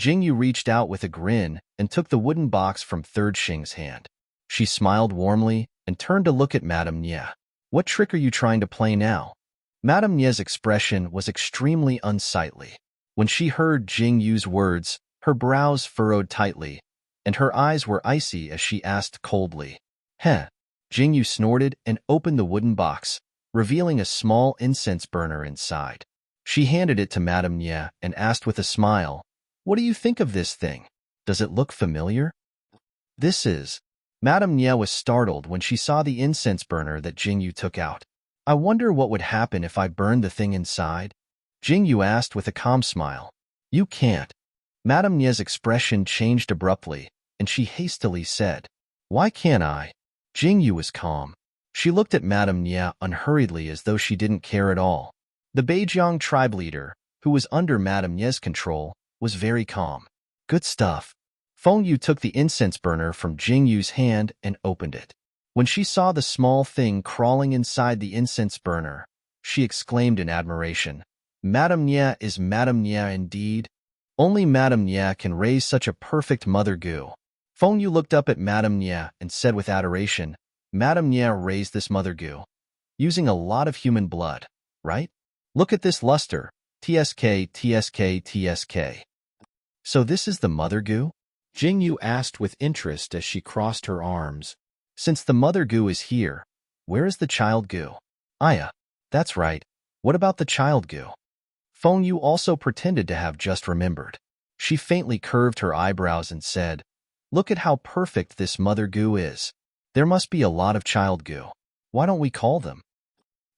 Jingyu reached out with a grin and took the wooden box from Third Xing's hand. She smiled warmly and turned to look at Madame Nye. What trick are you trying to play now? Madame Nye's expression was extremely unsightly. When she heard Jingyu's words, her brows furrowed tightly, and her eyes were icy as she asked coldly, "Heh." Jingyu snorted and opened the wooden box, revealing a small incense burner inside. She handed it to Madame Nye and asked with a smile, "What do you think of this thing? Does it look familiar?" This is. Madame Nye was startled when she saw the incense burner that Jingyu took out. I wonder what would happen if I burned the thing inside? Jingyu asked with a calm smile. You can't. Madame Nye's expression changed abruptly, and she hastily said, Why can't I? Jingyu was calm. She looked at Madame Nye unhurriedly as though she didn't care at all. The Beijiang tribe leader, who was under Madame Nye's control, was very calm. Good stuff. Feng Yu took the incense burner from Jingyu's hand and opened it. When she saw the small thing crawling inside the incense burner, she exclaimed in admiration, Madame Nye is Madame Nye indeed. Only Madame Nye can raise such a perfect mother goo. Feng Yu looked up at Madame Nye and said with adoration, Madame Nye raised this mother goo, using a lot of human blood, right? Look at this luster, TSK, TSK, TSK. So this is the mother goo? Jingyu asked with interest as she crossed her arms. Since the mother goo is here, where is the child goo? Aya, that's right. What about the child goo? Feng Yu also pretended to have just remembered. She faintly curved her eyebrows and said, Look at how perfect this mother goo is. There must be a lot of child goo. Why don't we call them?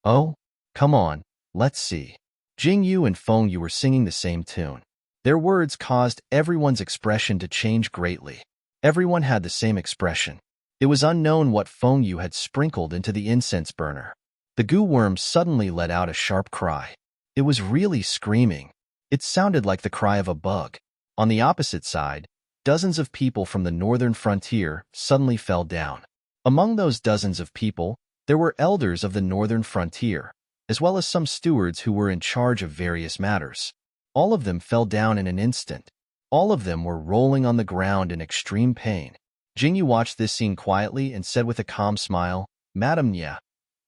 Oh, come on, let's see. Jingyu and Feng Yu were singing the same tune. Their words caused everyone's expression to change greatly. Everyone had the same expression. It was unknown what Feng Yu had sprinkled into the incense burner. The goo worm suddenly let out a sharp cry. It was really screaming. It sounded like the cry of a bug. On the opposite side, dozens of people from the northern frontier suddenly fell down. Among those dozens of people, there were elders of the northern frontier, as well as some stewards who were in charge of various matters. All of them fell down in an instant. All of them were rolling on the ground in extreme pain. Jingyu watched this scene quietly and said with a calm smile, Madame Nye,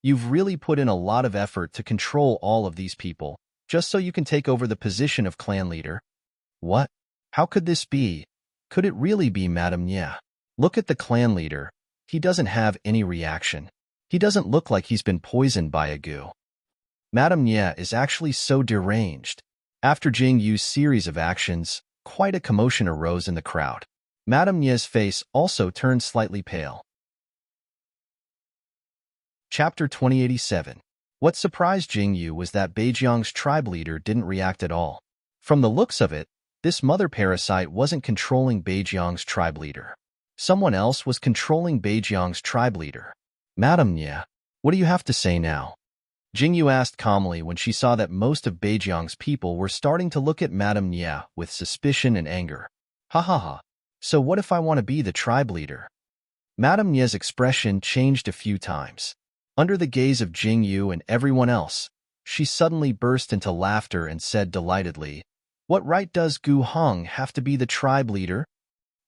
you've really put in a lot of effort to control all of these people, just so you can take over the position of clan leader. What? How could this be? Could it really be Madame Nye? Look at the clan leader. He doesn't have any reaction. He doesn't look like he's been poisoned by a goo. Madame Nye is actually so deranged. After Jingyu's series of actions, quite a commotion arose in the crowd. Madame Nye's face also turned slightly pale. Chapter 2087. What surprised Jingyu was that Beijiang's tribe leader didn't react at all. From the looks of it, this mother parasite wasn't controlling Beijiang's tribe leader. Someone else was controlling Beijiang's tribe leader. Madame Nye, what do you have to say now? Jingyu asked calmly when she saw that most of Beijiang's people were starting to look at Madame Nye with suspicion and anger. Ha ha ha. So what if I want to be the tribe leader? Madame Nye's expression changed a few times. Under the gaze of Jingyu and everyone else, she suddenly burst into laughter and said delightedly, What right does Gu Hong have to be the tribe leader?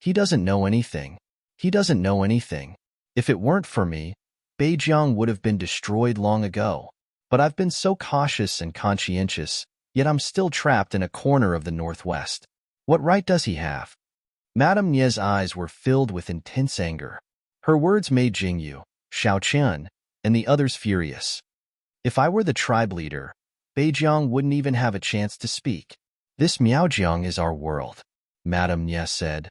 He doesn't know anything. He doesn't know anything. If it weren't for me, Beijiang would have been destroyed long ago. But I've been so cautious and conscientious, yet I'm still trapped in a corner of the Northwest. What right does he have? Madame Nye's eyes were filled with intense anger. Her words made Jingyu, Xiaoqian, and the others furious. If I were the tribe leader, Beijiang wouldn't even have a chance to speak. This Miaojiang is our world, Madame Nye said,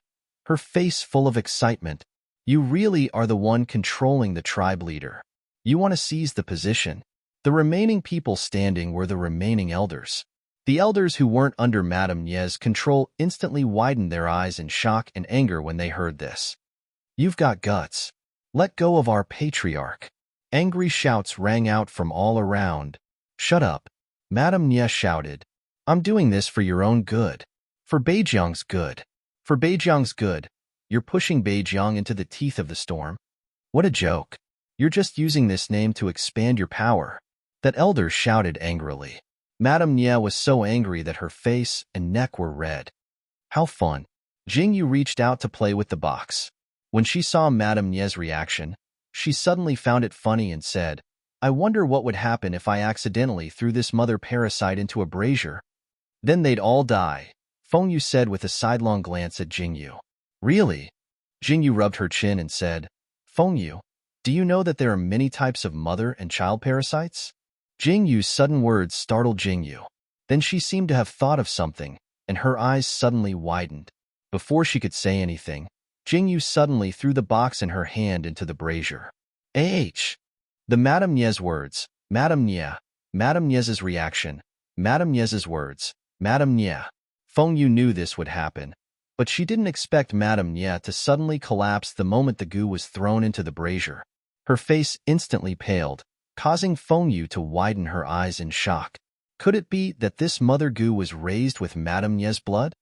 her face full of excitement. You really are the one controlling the tribe leader. You want to seize the position. The remaining people standing were the remaining elders. The elders who weren't under Madame Nye's control instantly widened their eyes in shock and anger when they heard this. You've got guts. Let go of our patriarch. Angry shouts rang out from all around. Shut up, Madame Nye shouted. I'm doing this for your own good. For Beijiang's good. For Beijiang's good. You're pushing Beijiang into the teeth of the storm. What a joke. You're just using this name to expand your power. That elder shouted angrily. Madame Nye was so angry that her face and neck were red. How fun. Jingyu reached out to play with the box. When she saw Madame Nye's reaction, she suddenly found it funny and said, I wonder what would happen if I accidentally threw this mother parasite into a brazier. Then they'd all die, Fengyu said with a sidelong glance at Jingyu. Really? Jingyu rubbed her chin and said, Fengyu, do you know that there are many types of mother and child parasites? Jingyu's sudden words startled Jingyu. Then she seemed to have thought of something, and her eyes suddenly widened. Before she could say anything, Jingyu suddenly threw the box in her hand into the brazier. The Madame Nye's words, Madame Nye, Madame Nye's reaction, Madame Nye's words, Madame Nye. Fengyu knew this would happen, but she didn't expect Madame Nye to suddenly collapse the moment the goo was thrown into the brazier. Her face instantly paled, causing Fengyu to widen her eyes in shock. Could it be that this mother goo was raised with Madame Nye's blood?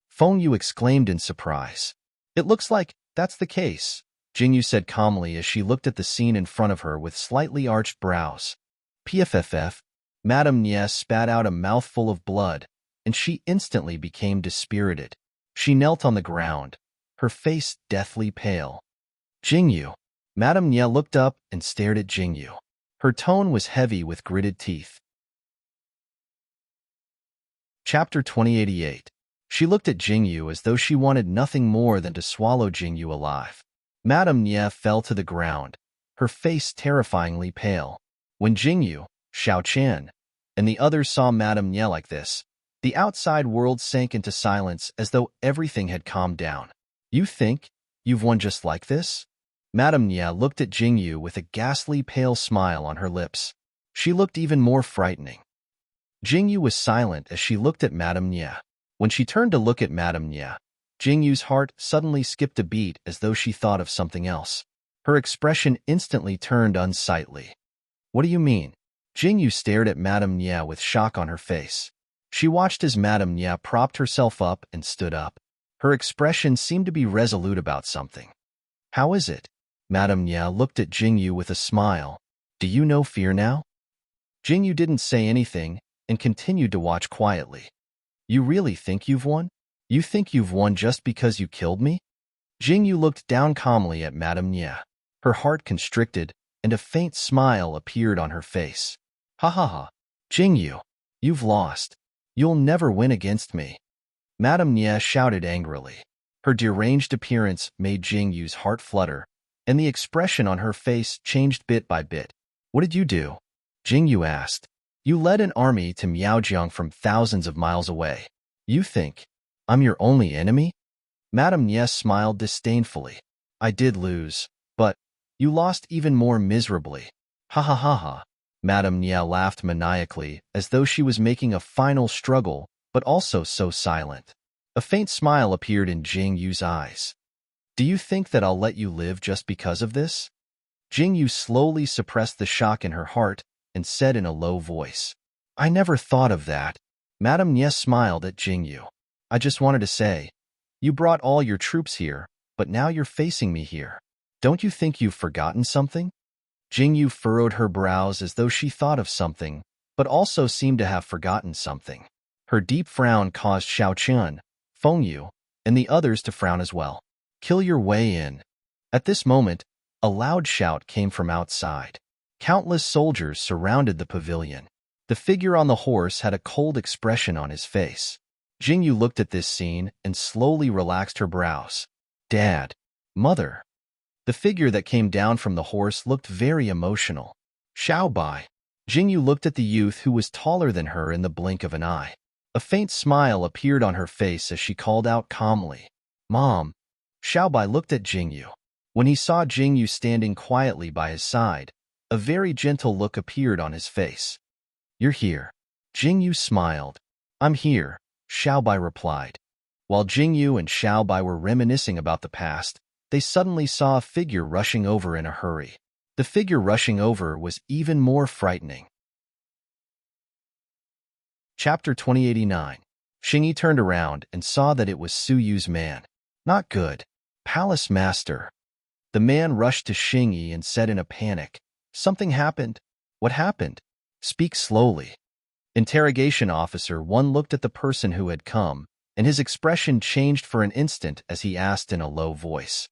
Fengyu exclaimed in surprise. It looks like that's the case, Jingyu said calmly as she looked at the scene in front of her with slightly arched brows. Pfff, Madame Nye spat out a mouthful of blood, and she instantly became dispirited. She knelt on the ground, her face deathly pale. Jingyu. Madame Nye looked up and stared at Jingyu. Her tone was heavy with gritted teeth. Chapter 2088. She looked at Jingyu as though she wanted nothing more than to swallow Jingyu alive. Madame Nye fell to the ground, her face terrifyingly pale. When Jingyu, Xiaoqian, and the others saw Madame Nye like this, the outside world sank into silence as though everything had calmed down. You think you've won just like this? Madame Nye looked at Jingyu with a ghastly pale smile on her lips. She looked even more frightening. Jingyu was silent as she looked at Madame Nye. When she turned to look at Madame Nye, Jingyu's heart suddenly skipped a beat as though she thought of something else. Her expression instantly turned unsightly. What do you mean? Jingyu stared at Madame Nye with shock on her face. She watched as Madame Nye propped herself up and stood up. Her expression seemed to be resolute about something. How is it? Madame Nye looked at Jingyu with a smile. Do you know fear now? Jingyu didn't say anything and continued to watch quietly. You really think you've won? You think you've won just because you killed me? Jingyu looked down calmly at Madame Nye. Her heart constricted, and a faint smile appeared on her face. Ha ha ha. Jingyu, you've lost. You'll never win against me. Madame Nye shouted angrily. Her deranged appearance made Jingyu's heart flutter, and the expression on her face changed bit by bit. What did you do? Jingyu asked. You led an army to Miaojiang from thousands of miles away. You think I'm your only enemy? Madame Nye smiled disdainfully. I did lose, but you lost even more miserably. Ha ha ha ha. Madame Nye laughed maniacally as though she was making a final struggle, but also so silent. A faint smile appeared in Jingyu's eyes. Do you think that I'll let you live just because of this? Jingyu slowly suppressed the shock in her heart and said in a low voice. I never thought of that. Madame Nye smiled at Jingyu. I just wanted to say, you brought all your troops here, but now you're facing me here. Don't you think you've forgotten something? Jingyu furrowed her brows as though she thought of something, but also seemed to have forgotten something. Her deep frown caused Xiaoqian, Fengyu, and the others to frown as well. Kill your way in. At this moment, a loud shout came from outside. Countless soldiers surrounded the pavilion. The figure on the horse had a cold expression on his face. Jingyu looked at this scene and slowly relaxed her brows. Dad. Mother. The figure that came down from the horse looked very emotional. Xiaobai. Jingyu looked at the youth who was taller than her in the blink of an eye. A faint smile appeared on her face as she called out calmly. Mom. Xiaobai looked at Jingyu. When he saw Jingyu standing quietly by his side, a very gentle look appeared on his face. You're here. Jingyu smiled. I'm here, Xiaobai replied. While Jingyu and Xiaobai were reminiscing about the past, they suddenly saw a figure rushing over in a hurry. The figure rushing over was even more frightening. Chapter 2089. Xingyi turned around and saw that it was Su Yu's man. Not good. Palace Master. The man rushed to Xingyi and said in a panic, Something happened. What happened? Speak slowly. Interrogation Officer 1 looked at the person who had come, and his expression changed for an instant as he asked in a low voice,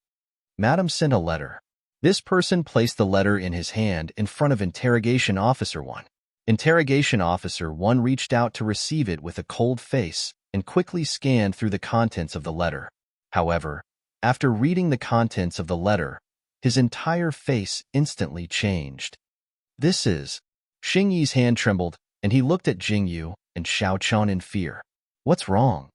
"Madam sent a letter." This person placed the letter in his hand in front of Interrogation Officer 1. Interrogation Officer 1 reached out to receive it with a cold face and quickly scanned through the contents of the letter. However, after reading the contents of the letter, his entire face instantly changed. "This is..." Xing Yi's hand trembled, and he looked at Jing Yu and Xiao Qian in fear. "What's wrong?"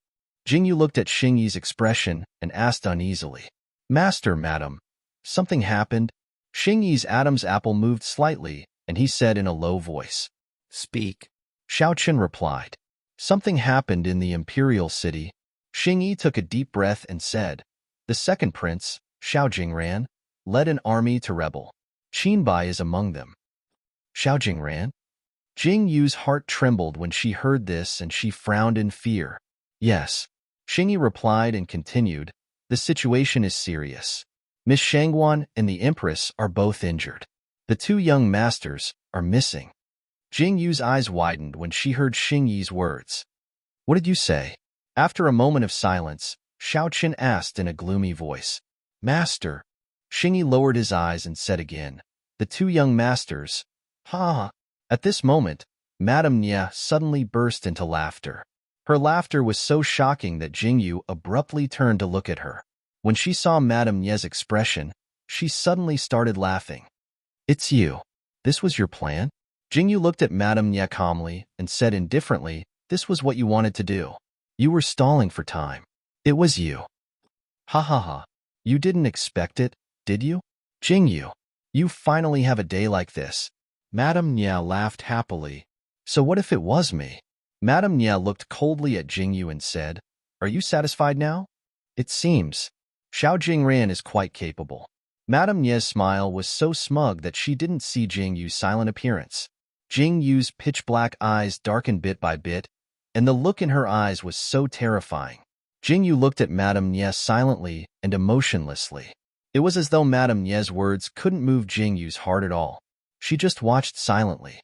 Jing Yu looked at Xing Yi's expression and asked uneasily, "Master, madam, something happened?" Xing Yi's Adam's apple moved slightly, and he said in a low voice, "Speak." Xiao Qian replied, "Something happened in the imperial city." Xing Yi took a deep breath and said, "The second prince, Xiao Jingran, led an army to rebel. Qinbai is among them." Xiao Jingran? Jing Yu's heart trembled when she heard this, and she frowned in fear. "Yes," Xing Yi replied and continued, "the situation is serious. Miss Shangguan and the Empress are both injured. The 2 young masters are missing." Jing Yu's eyes widened when she heard Xing Yi's words. "What did you say?" After a moment of silence, Xiao Qian asked in a gloomy voice, "Master." Xing Yi lowered his eyes and said again, "The 2 young masters." Ha! At this moment, Madame Nye suddenly burst into laughter. Her laughter was so shocking that Jing Yu abruptly turned to look at her. When she saw Madame Nye's expression, she suddenly started laughing. "It's you. This was your plan?" Jing Yu looked at Madame Nye calmly and said indifferently, "This was what you wanted to do. You were stalling for time. It was you." "Ha ha ha. You didn't expect it, did you? Jing Yu, you finally have a day like this." Madame Nye laughed happily. "So what if it was me?" Madame Nye looked coldly at Jing Yu and said, "Are you satisfied now?" "It seems. Xiao Jingran is quite capable." Madame Nye's smile was so smug that she didn't see Jing Yu's silent appearance. Jing Yu's pitch-black eyes darkened bit by bit, and the look in her eyes was so terrifying. Jing Yu looked at Madame Nye silently and emotionlessly. It was as though Madame Nye's words couldn't move Jing Yu's heart at all. She just watched silently.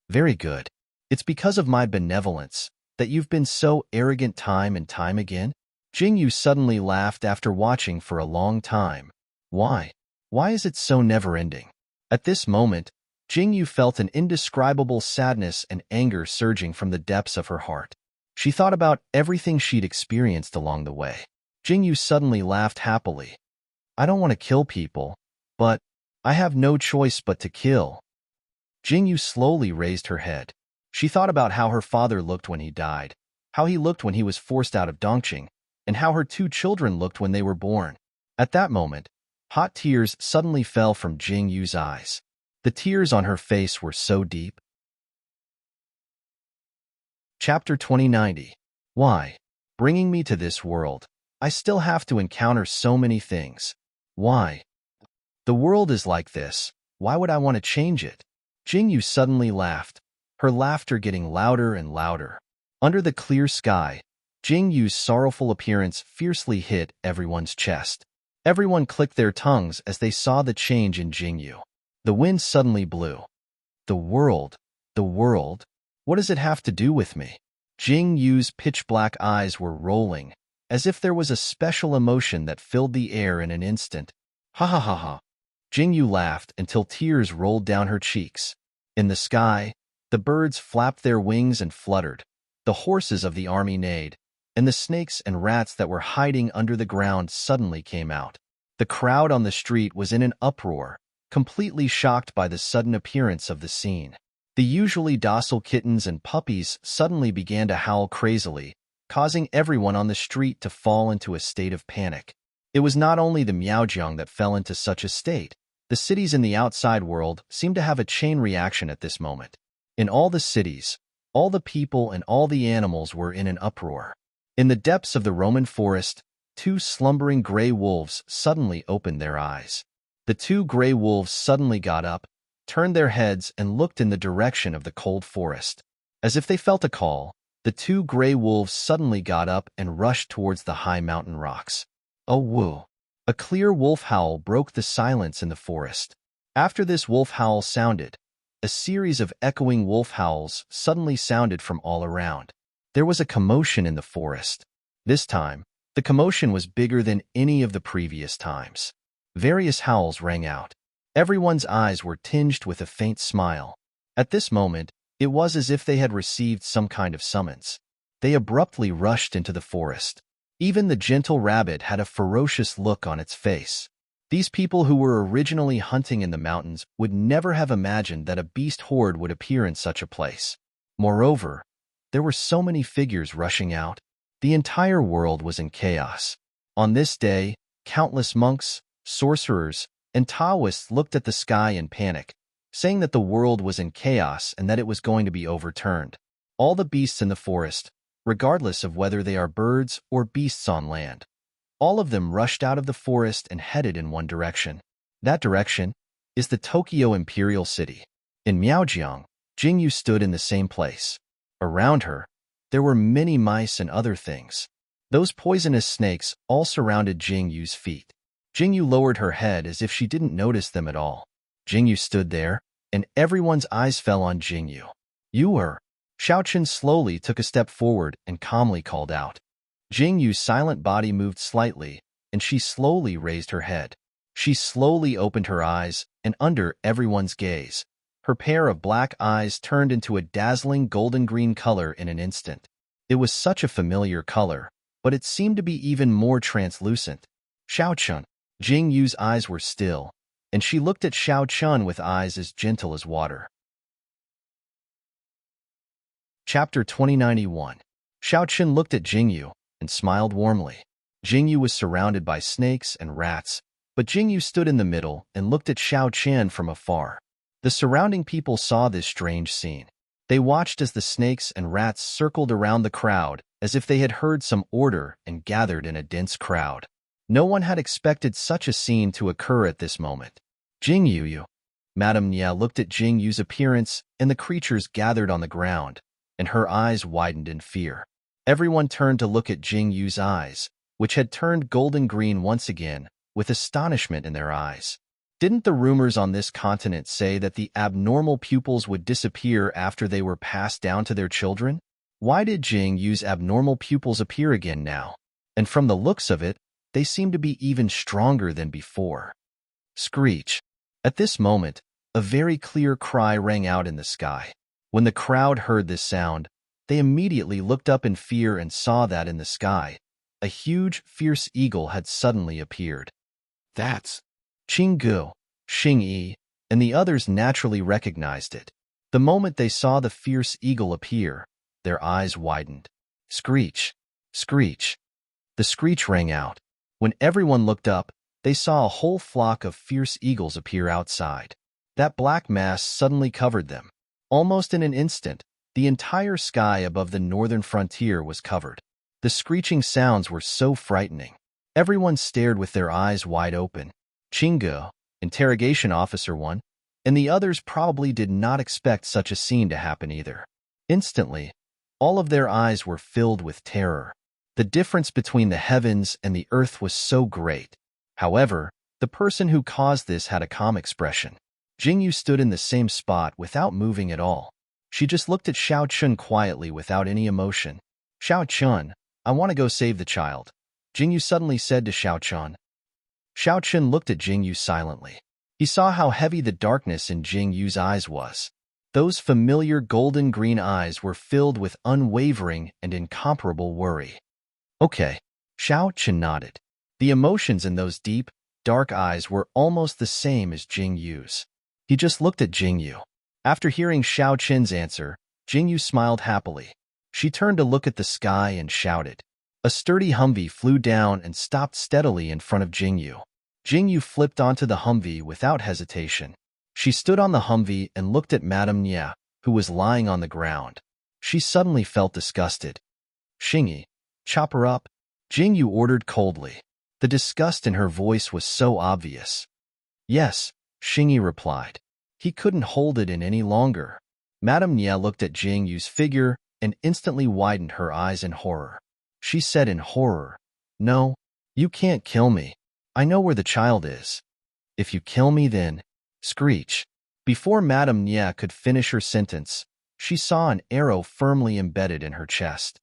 "Very good. It's because of my benevolence that you've been so arrogant time and time again?" Jing Yu suddenly laughed after watching for a long time. "Why? Why is it so never-ending?" At this moment, Jing Yu felt an indescribable sadness and anger surging from the depths of her heart. She thought about everything she'd experienced along the way. Jing Yu suddenly laughed happily. "I don't want to kill people, but I have no choice but to kill." Jing Yu slowly raised her head. She thought about how her father looked when he died, how he looked when he was forced out of Dongqing, and how her 2 children looked when they were born. At that moment, hot tears suddenly fell from Jing Yu's eyes. The tears on her face were so deep. Chapter 2090. Why? Bringing me to this world, I still have to encounter so many things. Why? The world is like this. Why would I want to change it? Jing Yu suddenly laughed, her laughter getting louder and louder. Under the clear sky, Jing Yu's sorrowful appearance fiercely hit everyone's chest. Everyone clicked their tongues as they saw the change in Jing Yu. The wind suddenly blew. The world, what does it have to do with me? Jing Yu's pitch-black eyes were rolling, as if there was a special emotion that filled the air in an instant. Ha ha ha ha. Jing Yu laughed until tears rolled down her cheeks. In the sky, the birds flapped their wings and fluttered. The horses of the army neighed, and the snakes and rats that were hiding under the ground suddenly came out. The crowd on the street was in an uproar, completely shocked by the sudden appearance of the scene. The usually docile kittens and puppies suddenly began to howl crazily, causing everyone on the street to fall into a state of panic. It was not only the Miaojiang that fell into such a state. The cities in the outside world seemed to have a chain reaction at this moment. In all the cities, all the people and all the animals were in an uproar. In the depths of the Roman forest, 2 slumbering gray wolves suddenly opened their eyes. The 2 gray wolves suddenly got up, turned their heads and looked in the direction of the cold forest. As if they felt a call, the 2 gray wolves suddenly got up and rushed towards the high mountain rocks. Oh woo! A clear wolf howl broke the silence in the forest. After this wolf howl sounded, A series of echoing wolf howls suddenly sounded from all around. There was a commotion in the forest. This time, the commotion was bigger than any of the previous times. Various howls rang out. Everyone's eyes were tinged with a faint smile. At this moment, it was as if they had received some kind of summons. They abruptly rushed into the forest. Even the gentle rabbit had a ferocious look on its face. These people who were originally hunting in the mountains would never have imagined that a beast horde would appear in such a place. Moreover, there were so many figures rushing out. The entire world was in chaos. On this day, countless monks, sorcerers, and Taoists looked at the sky in panic, saying that the world was in chaos and that it was going to be overturned. All the beasts in the forest, regardless of whether they are birds or beasts on land, all of them rushed out of the forest and headed in one direction. That direction is the Tokyo Imperial City. In Miaojiang, Jingyu stood in the same place. Around her, there were many mice and other things. Those poisonous snakes all surrounded Jingyu's feet. Jingyu lowered her head as if she didn't notice them at all. Jingyu stood there, and everyone's eyes fell on Jingyu. "You were." Xiaochen slowly took a step forward and calmly called out. Jingyu's silent body moved slightly, and she slowly raised her head. She slowly opened her eyes, and under everyone's gaze, her pair of black eyes turned into a dazzling golden-green color in an instant. It was such a familiar color, but it seemed to be even more translucent. Xiaochen. Jingyu's eyes were still, and she looked at Xiaochen with eyes as gentle as water. Chapter 2091. Xiaochen looked at Jingyu and smiled warmly. Jingyu was surrounded by snakes and rats, but Jingyu stood in the middle and looked at Xiaochen from afar. The surrounding people saw this strange scene. They watched as the snakes and rats circled around the crowd as if they had heard some order and gathered in a dense crowd. No one had expected such a scene to occur at this moment. Jingyu. Madame Nia looked at Jingyu's appearance, and the creatures gathered on the ground, and her eyes widened in fear. Everyone turned to look at Jingyu's eyes, which had turned golden green once again, with astonishment in their eyes. Didn't the rumors on this continent say that the abnormal pupils would disappear after they were passed down to their children? Why did Jingyu's abnormal pupils appear again now? And from the looks of it, they seemed to be even stronger than before. Screech. At this moment, a very clear cry rang out in the sky. When the crowd heard this sound, they immediately looked up in fear and saw that in the sky, a huge, fierce eagle had suddenly appeared. That's Qinggu, Xingyi, and the others naturally recognized it. The moment they saw the fierce eagle appear, their eyes widened. Screech! Screech! The screech rang out. When everyone looked up, they saw a whole flock of fierce eagles appear outside. That black mass suddenly covered them. Almost in an instant, the entire sky above the northern frontier was covered. The screeching sounds were so frightening. Everyone stared with their eyes wide open. Qinggu, Interrogation Officer 1, and the others probably did not expect such a scene to happen either. Instantly, all of their eyes were filled with terror. The difference between the heavens and the earth was so great. However, the person who caused this had a calm expression. Jingyu stood in the same spot without moving at all. She just looked at Xiaochen quietly without any emotion. "Xiaochen, I want to go save the child," Jingyu suddenly said to Xiaochen. Xiaochen looked at Jingyu silently. He saw how heavy the darkness in Jingyu's eyes was. Those familiar golden-green eyes were filled with unwavering and incomparable worry. "Okay," Xiaochen nodded. The emotions in those deep, dark eyes were almost the same as Jingyu's. He just looked at Jingyu. After hearing Xiaochen's answer, Jingyu smiled happily. She turned to look at the sky and shouted. A sturdy Humvee flew down and stopped steadily in front of Jingyu. Jingyu flipped onto the Humvee without hesitation. She stood on the Humvee and looked at Madame Nia, who was lying on the ground. She suddenly felt disgusted. "Xingyi, chop her up," Jingyu ordered coldly. The disgust in her voice was so obvious. "Yes," Xingyi replied. He couldn't hold it in any longer. Madame Nia looked at Jingyu's figure and instantly widened her eyes in horror. She said in horror, "No, you can't kill me. I know where the child is. If you kill me then..." Screech. Before Madame Nye could finish her sentence, she saw an arrow firmly embedded in her chest.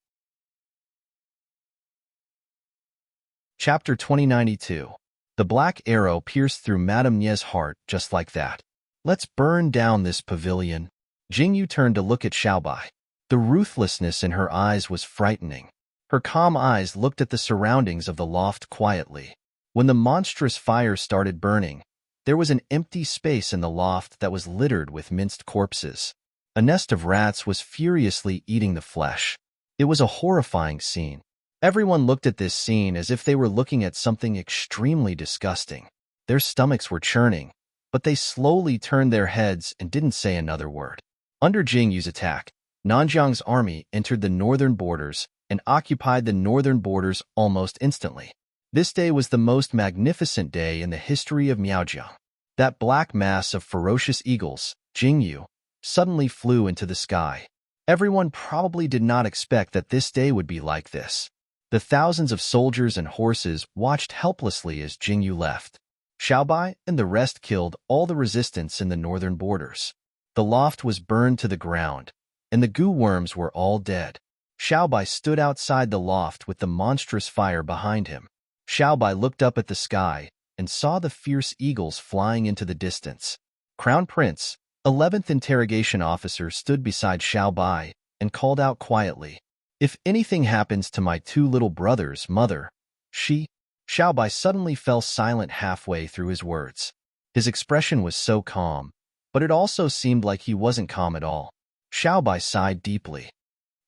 Chapter 2092. The black arrow pierced through Madame Nye's heart just like that. Let's burn down this pavilion. Jingyu turned to look at Xiaobai. The ruthlessness in her eyes was frightening. Her calm eyes looked at the surroundings of the loft quietly. When the monstrous fire started burning, there was an empty space in the loft that was littered with minced corpses. A nest of rats was furiously eating the flesh. It was a horrifying scene. Everyone looked at this scene as if they were looking at something extremely disgusting. Their stomachs were churning, but they slowly turned their heads and didn't say another word. Under Jingyu's attack, Nanjiang's army entered the northern borders and occupied the northern borders almost instantly. This day was the most magnificent day in the history of Miaojiang. That black mass of ferocious eagles, Jingyu, suddenly flew into the sky. Everyone probably did not expect that this day would be like this. The thousands of soldiers and horses watched helplessly as Jingyu left. Xiaobai and the rest killed all the resistance in the northern borders. The loft was burned to the ground, and the goo worms were all dead. Xiaobai stood outside the loft with the monstrous fire behind him. Xiaobai looked up at the sky and saw the fierce eagles flying into the distance. Crown Prince, 11th Interrogation Officer, stood beside Xiaobai and called out quietly, "If anything happens to my two little brothers, mother, Xiaobai suddenly fell silent halfway through his words. His expression was so calm, but it also seemed like he wasn't calm at all. Xiaobai sighed deeply.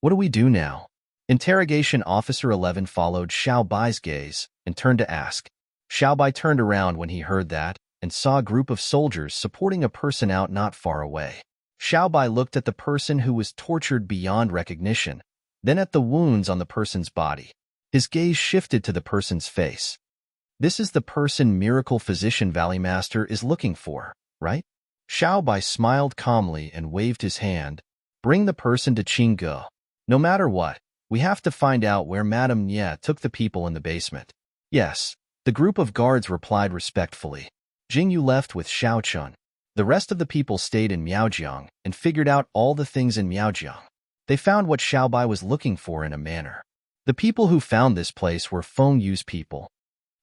What do we do now? Interrogation Officer 11 followed Xiaobai's gaze and turned to ask. Xiaobai turned around when he heard that and saw a group of soldiers supporting a person out not far away. Xiaobai looked at the person who was tortured beyond recognition, then at the wounds on the person's body. His gaze shifted to the person's face. This is the person Miracle Physician Valley Master is looking for, right? Xiaobai smiled calmly and waved his hand. Bring the person to Qingge. No matter what, we have to find out where Madame Nye took the people in the basement. Yes, the group of guards replied respectfully. Jingyu left with Xiaochun. The rest of the people stayed in Miaojiang and figured out all the things in Miaojiang. They found what Xiaobai was looking for in a manor. The people who found this place were Feng Yu's people.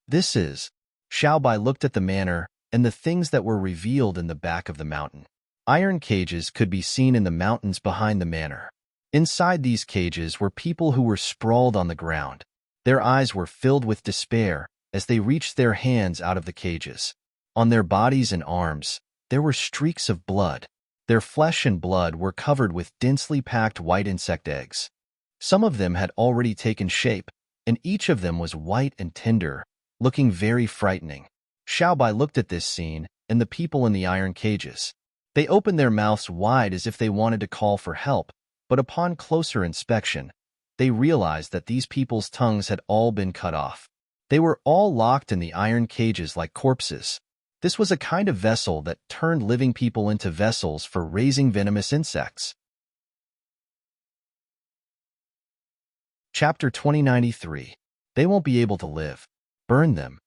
This is... Xiaobai looked at the manor and the things that were revealed in the back of the mountain. Iron cages could be seen in the mountains behind the manor. Inside these cages were people who were sprawled on the ground. Their eyes were filled with despair as they reached their hands out of the cages. On their bodies and arms, there were streaks of blood. Their flesh and blood were covered with densely packed white insect eggs. Some of them had already taken shape, and each of them was white and tender, looking very frightening. Xiaobai looked at this scene and the people in the iron cages. They opened their mouths wide as if they wanted to call for help, but upon closer inspection, they realized that these people's tongues had all been cut off. They were all locked in the iron cages like corpses. This was a kind of vessel that turned living people into vessels for raising venomous insects. Chapter 2093. They won't be able to live. Burn them.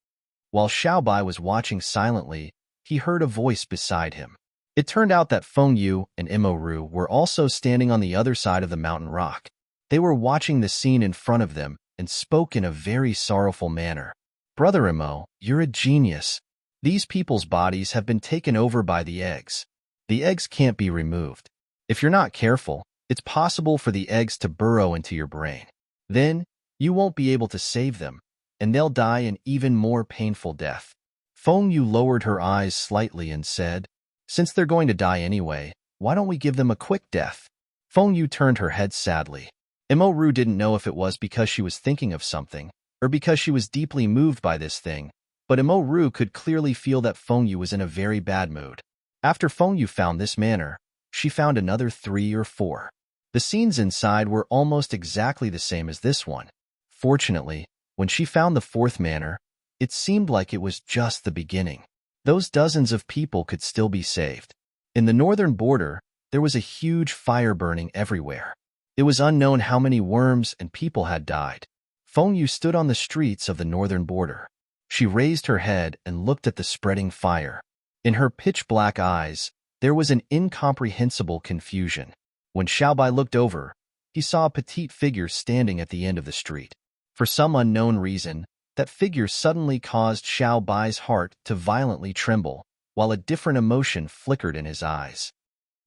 While Xiaobai was watching silently, he heard a voice beside him. It turned out that Feng Yu and Immerse were also standing on the other side of the mountain rock. They were watching the scene in front of them and spoke in a very sorrowful manner. Brother Immerse, you're a genius. These people's bodies have been taken over by the eggs. The eggs can't be removed. If you're not careful, it's possible for the eggs to burrow into your brain. Then, you won't be able to save them, and they'll die an even more painful death. Feng Yu lowered her eyes slightly and said, Since they're going to die anyway, why don't we give them a quick death? Feng Yu turned her head sadly. Immerse didn't know if it was because she was thinking of something, or because she was deeply moved by this thing, but Immerse could clearly feel that Feng Yu was in a very bad mood. After Feng Yu found this manor, she found another 3 or 4. The scenes inside were almost exactly the same as this one. Fortunately, when she found the 4th manor, it seemed like it was just the beginning. Those dozens of people could still be saved. In the northern border, there was a huge fire burning everywhere. It was unknown how many worms and people had died. Feng Yu stood on the streets of the northern border. She raised her head and looked at the spreading fire. In her pitch-black eyes, There was an incomprehensible confusion. When Xiaobai looked over, he saw a petite figure standing at the end of the street. For some unknown reason, that figure suddenly caused Xiaobai's heart to violently tremble, while a different emotion flickered in his eyes.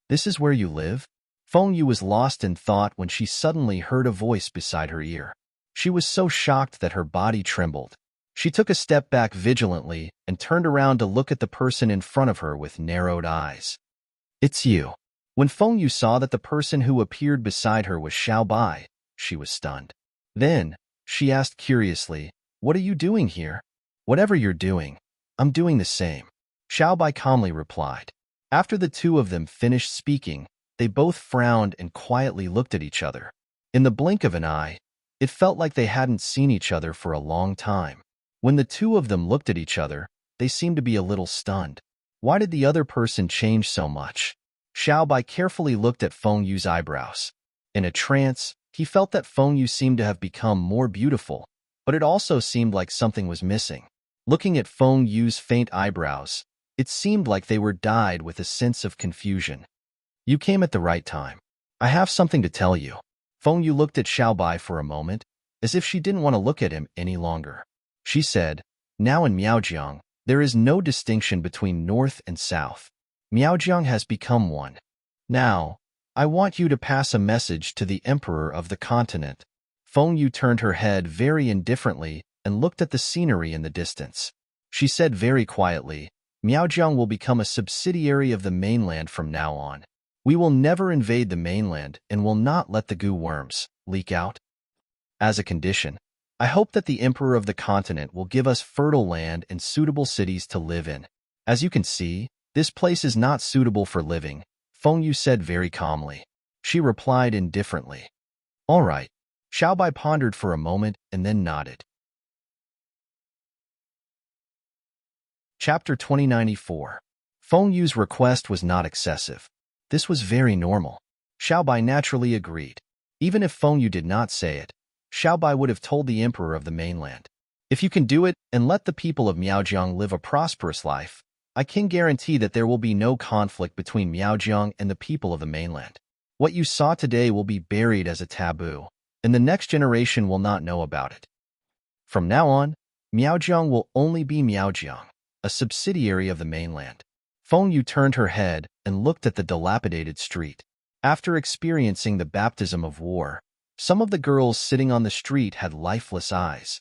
"This is where you live?" Feng Yu was lost in thought when she suddenly heard a voice beside her ear. She was so shocked that her body trembled. She took a step back vigilantly and turned around to look at the person in front of her with narrowed eyes. "It's you." When Feng Yu saw that the person who appeared beside her was Xiaobai, she was stunned. Then, she asked curiously, "What are you doing here?" "Whatever you're doing, I'm doing the same," Xiaobai calmly replied. After the two of them finished speaking, they both frowned and quietly looked at each other. In the blink of an eye, it felt like they hadn't seen each other for a long time. When the two of them looked at each other, they seemed to be a little stunned. Why did the other person change so much? Xiaobai carefully looked at Feng Yu's eyebrows. In a trance, he felt that Feng Yu seemed to have become more beautiful, but it also seemed like something was missing. Looking at Feng Yu's faint eyebrows, it seemed like they were dyed with a sense of confusion. "You came at the right time. I have something to tell you." Feng Yu looked at Xiaobai for a moment, as if she didn't want to look at him any longer. She said, "Now in Miaojiang, there is no distinction between north and south. Miaojiang has become one. Now, I want you to pass a message to the emperor of the continent." Feng Yu turned her head very indifferently and looked at the scenery in the distance. She said very quietly, "Miaojiang will become a subsidiary of the mainland from now on. We will never invade the mainland and will not let the goo worms leak out. As a condition, I hope that the emperor of the continent will give us fertile land and suitable cities to live in. As you can see, this place is not suitable for living," Feng Yu said very calmly. She replied indifferently. "All right." Xiaobai pondered for a moment and then nodded. Chapter 2094. Feng Yu's request was not excessive. This was very normal. Xiaobai naturally agreed. Even if Feng Yu did not say it, Xiaobai would have told the emperor of the mainland. "If you can do it and let the people of Miaojiang live a prosperous life, I can guarantee that there will be no conflict between Miaojiang and the people of the mainland. What you saw today will be buried as a taboo, and the next generation will not know about it. From now on, Miaojiang will only be Miaojiang, a subsidiary of the mainland." Feng Yu turned her head and looked at the dilapidated street. After experiencing the baptism of war, some of the girls sitting on the street had lifeless eyes.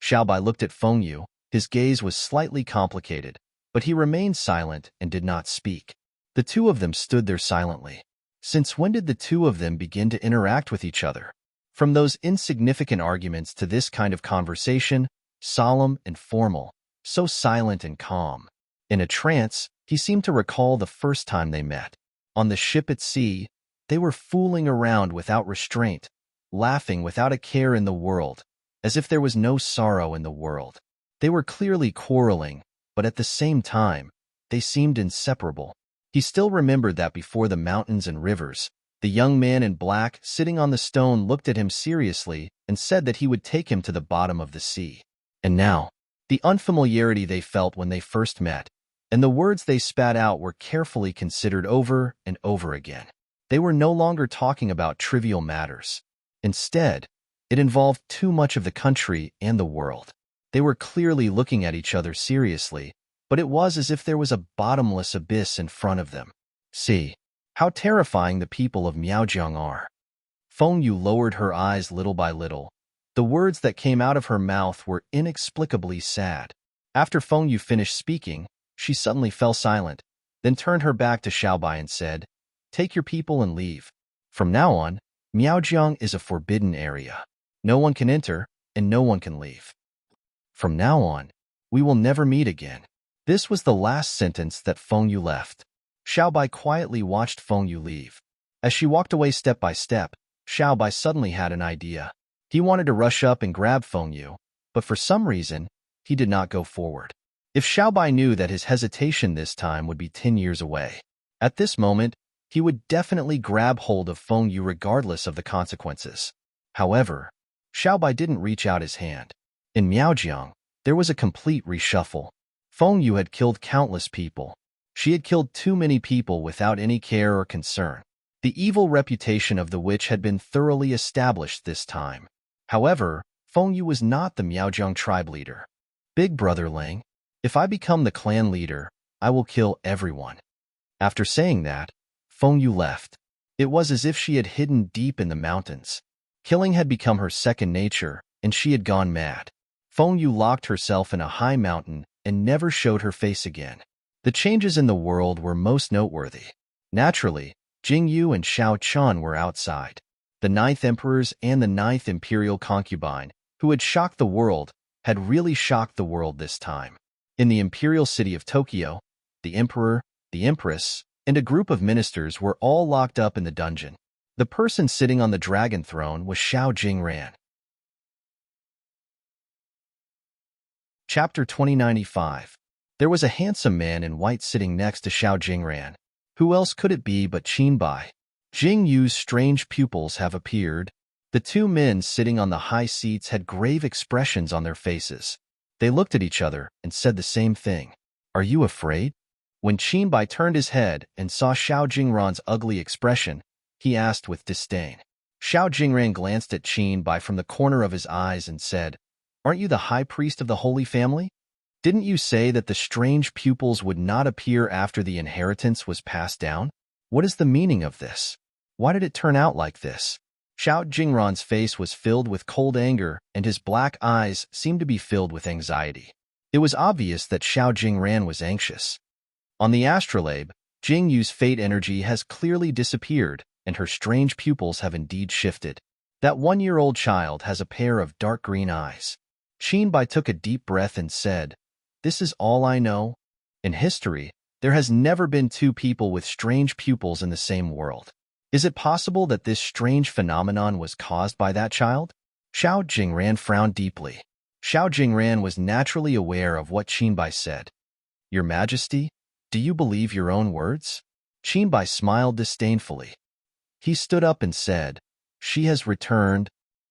Xiaobai looked at Feng Yu. His gaze was slightly complicated, but he remained silent and did not speak. The two of them stood there silently. Since when did the two of them begin to interact with each other? From those insignificant arguments to this kind of conversation, solemn and formal, so silent and calm. In a trance, he seemed to recall the first time they met. On the ship at sea, they were fooling around without restraint, laughing without a care in the world, as if there was no sorrow in the world. They were clearly quarreling, but at the same time, they seemed inseparable. He still remembered that before the mountains and rivers, the young man in black sitting on the stone looked at him seriously and said that he would take him to the bottom of the sea. And now, the unfamiliarity they felt when they first met, and the words they spat out were carefully considered over and over again. They were no longer talking about trivial matters. Instead, it involved too much of the country and the world. They were clearly looking at each other seriously, but it was as if there was a bottomless abyss in front of them. "See how terrifying the people of Miaojiang are." Feng Yu lowered her eyes little by little. The words that came out of her mouth were inexplicably sad. After Feng Yu finished speaking, she suddenly fell silent, then turned her back to Xiaobai and said, "Take your people and leave. From now on, Miaojiang is a forbidden area. No one can enter, and no one can leave. From now on, we will never meet again." This was the last sentence that Feng Yu left. Xiaobai quietly watched Feng Yu leave. As she walked away step by step, Xiaobai suddenly had an idea. He wanted to rush up and grab Feng Yu, but for some reason, he did not go forward. If Xiaobai knew that his hesitation this time would be 10 years away, at this moment, he would definitely grab hold of Feng Yu regardless of the consequences. However, Xiaobai didn't reach out his hand. In Miaojiang, there was a complete reshuffle. Feng Yu had killed countless people. She had killed too many people without any care or concern. The evil reputation of the witch had been thoroughly established this time. However, Feng Yu was not the Miaojiang tribe leader. Big Brother Lang, if I become the clan leader, I will kill everyone. After saying that, Feng Yu left. It was as if she had hidden deep in the mountains. Killing had become her second nature, and she had gone mad. Feng Yu locked herself in a high mountain and never showed her face again. The changes in the world were most noteworthy. Naturally, Jing Yu and Xiao Chun were outside. The 9th Emperors and the 9th Imperial Concubine, who had shocked the world, had really shocked the world this time. In the imperial city of Tokyo, the Emperor, the Empress, and a group of ministers were all locked up in the dungeon. The person sitting on the dragon throne was Xiao Jingran. Chapter 2095. There was a handsome man in white sitting next to Xiao Jingran. Who else could it be but Qin Bai? Jing Yu's strange pupils have appeared. The two men sitting on the high seats had grave expressions on their faces. They looked at each other and said the same thing. Are you afraid? When Qin Bai turned his head and saw Xiao Jingran's ugly expression, he asked with disdain. Xiao Jingran glanced at Qin Bai from the corner of his eyes and said, Aren't you the high priest of the Holy Family? Didn't you say that the strange pupils would not appear after the inheritance was passed down? What is the meaning of this? Why did it turn out like this? Xiao Jingran's face was filled with cold anger, and his black eyes seemed to be filled with anxiety. It was obvious that Xiao Jingran was anxious. On the astrolabe, Jing Yu's fate energy has clearly disappeared, and her strange pupils have indeed shifted. That 1-year-old child has a pair of dark green eyes. Qin Bai took a deep breath and said, This is all I know. In history, there has never been two people with strange pupils in the same world. Is it possible that this strange phenomenon was caused by that child? Xiao Jingran frowned deeply. Xiao Jingran was naturally aware of what Qin Bai said. Your Majesty, do you believe your own words? Qin Bai smiled disdainfully. He stood up and said, She has returned.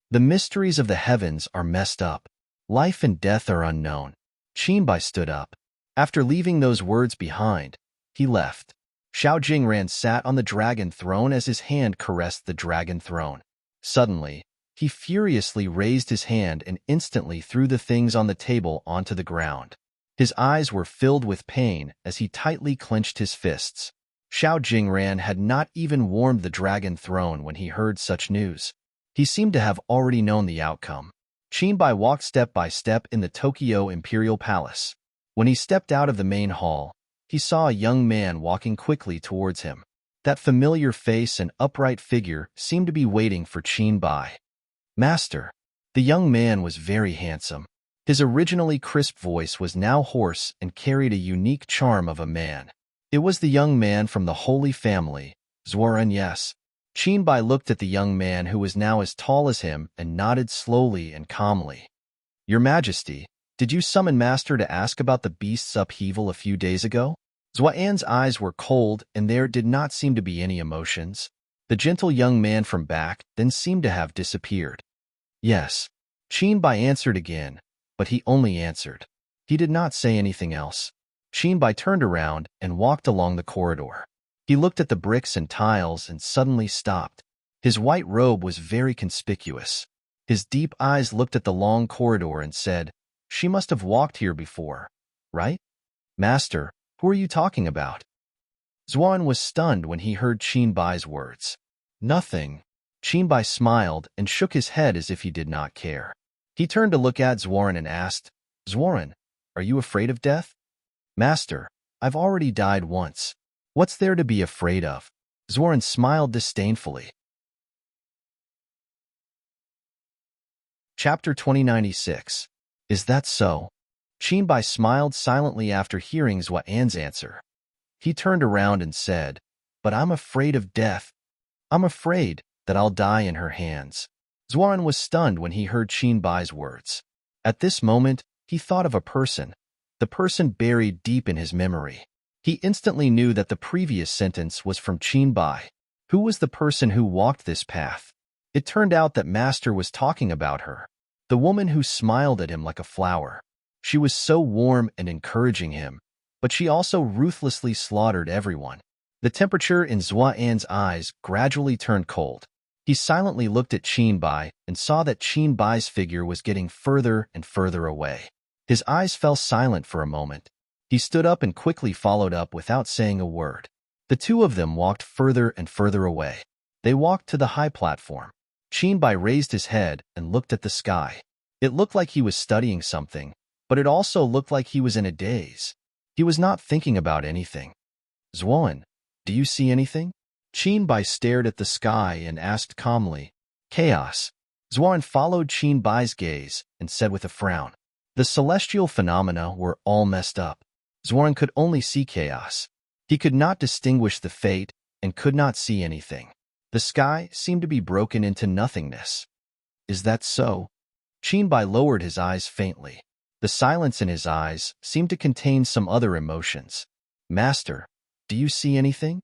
The mysteries of the heavens are messed up. Life and death are unknown. Qin Bai stood up. After leaving those words behind, he left. Xiao Jingran sat on the dragon throne as his hand caressed the dragon throne. Suddenly, he furiously raised his hand and instantly threw the things on the table onto the ground. His eyes were filled with pain as he tightly clenched his fists. Xiao Jingran had not even warmed the dragon throne when he heard such news. He seemed to have already known the outcome. Qin Bai walked step by step in the Tokyo Imperial Palace. When he stepped out of the main hall, he saw a young man walking quickly towards him. That familiar face and upright figure seemed to be waiting for Qin Bai. Master. The young man was very handsome. His originally crisp voice was now hoarse and carried a unique charm of a man. It was the young man from the Holy Family, Zuoren, yes. Qin Bai looked at the young man who was now as tall as him and nodded slowly and calmly. Your Majesty, did you summon Master to ask about the beast's upheaval a few days ago? Zuoren's eyes were cold and there did not seem to be any emotions. The gentle young man from back then seemed to have disappeared. Yes. Qin Bai answered again, but he only answered. He did not say anything else. Qin Bai turned around and walked along the corridor. He looked at the bricks and tiles and suddenly stopped. His white robe was very conspicuous. His deep eyes looked at the long corridor and said, She must have walked here before, right? Master, who are you talking about? Zuoren was stunned when he heard Qin Bai's words. Nothing. Qin Bai smiled and shook his head as if he did not care. He turned to look at Zuoren and asked, Zuoren, are you afraid of death? Master, I've already died once. What's there to be afraid of? Zuoren smiled disdainfully. Chapter 2096. Is that so? Qin Bai smiled silently after hearing Zuoren's answer. He turned around and said, But I'm afraid of death. I'm afraid that I'll die in her hands. Zuoren was stunned when he heard Qin Bai's words. At this moment, he thought of a person, the person buried deep in his memory. He instantly knew that the previous sentence was from Qin Bai. Who was the person who walked this path? It turned out that Master was talking about her, the woman who smiled at him like a flower. She was so warm and encouraging him, but she also ruthlessly slaughtered everyone. The temperature in Zuo-An's eyes gradually turned cold. He silently looked at Qin Bai and saw that Qin Bai's figure was getting further and further away. His eyes fell silent for a moment. He stood up and quickly followed up without saying a word. The two of them walked further and further away. They walked to the high platform. Qin Bai raised his head and looked at the sky. It looked like he was studying something, but it also looked like he was in a daze. He was not thinking about anything. Zuoan, do you see anything? Qin Bai stared at the sky and asked calmly. Chaos. Zuoan followed Qin Bai's gaze and said with a frown. The celestial phenomena were all messed up. Zuoan could only see chaos. He could not distinguish the fate and could not see anything. The sky seemed to be broken into nothingness. Is that so? Qin Bai lowered his eyes faintly. The silence in his eyes seemed to contain some other emotions. Master, do you see anything?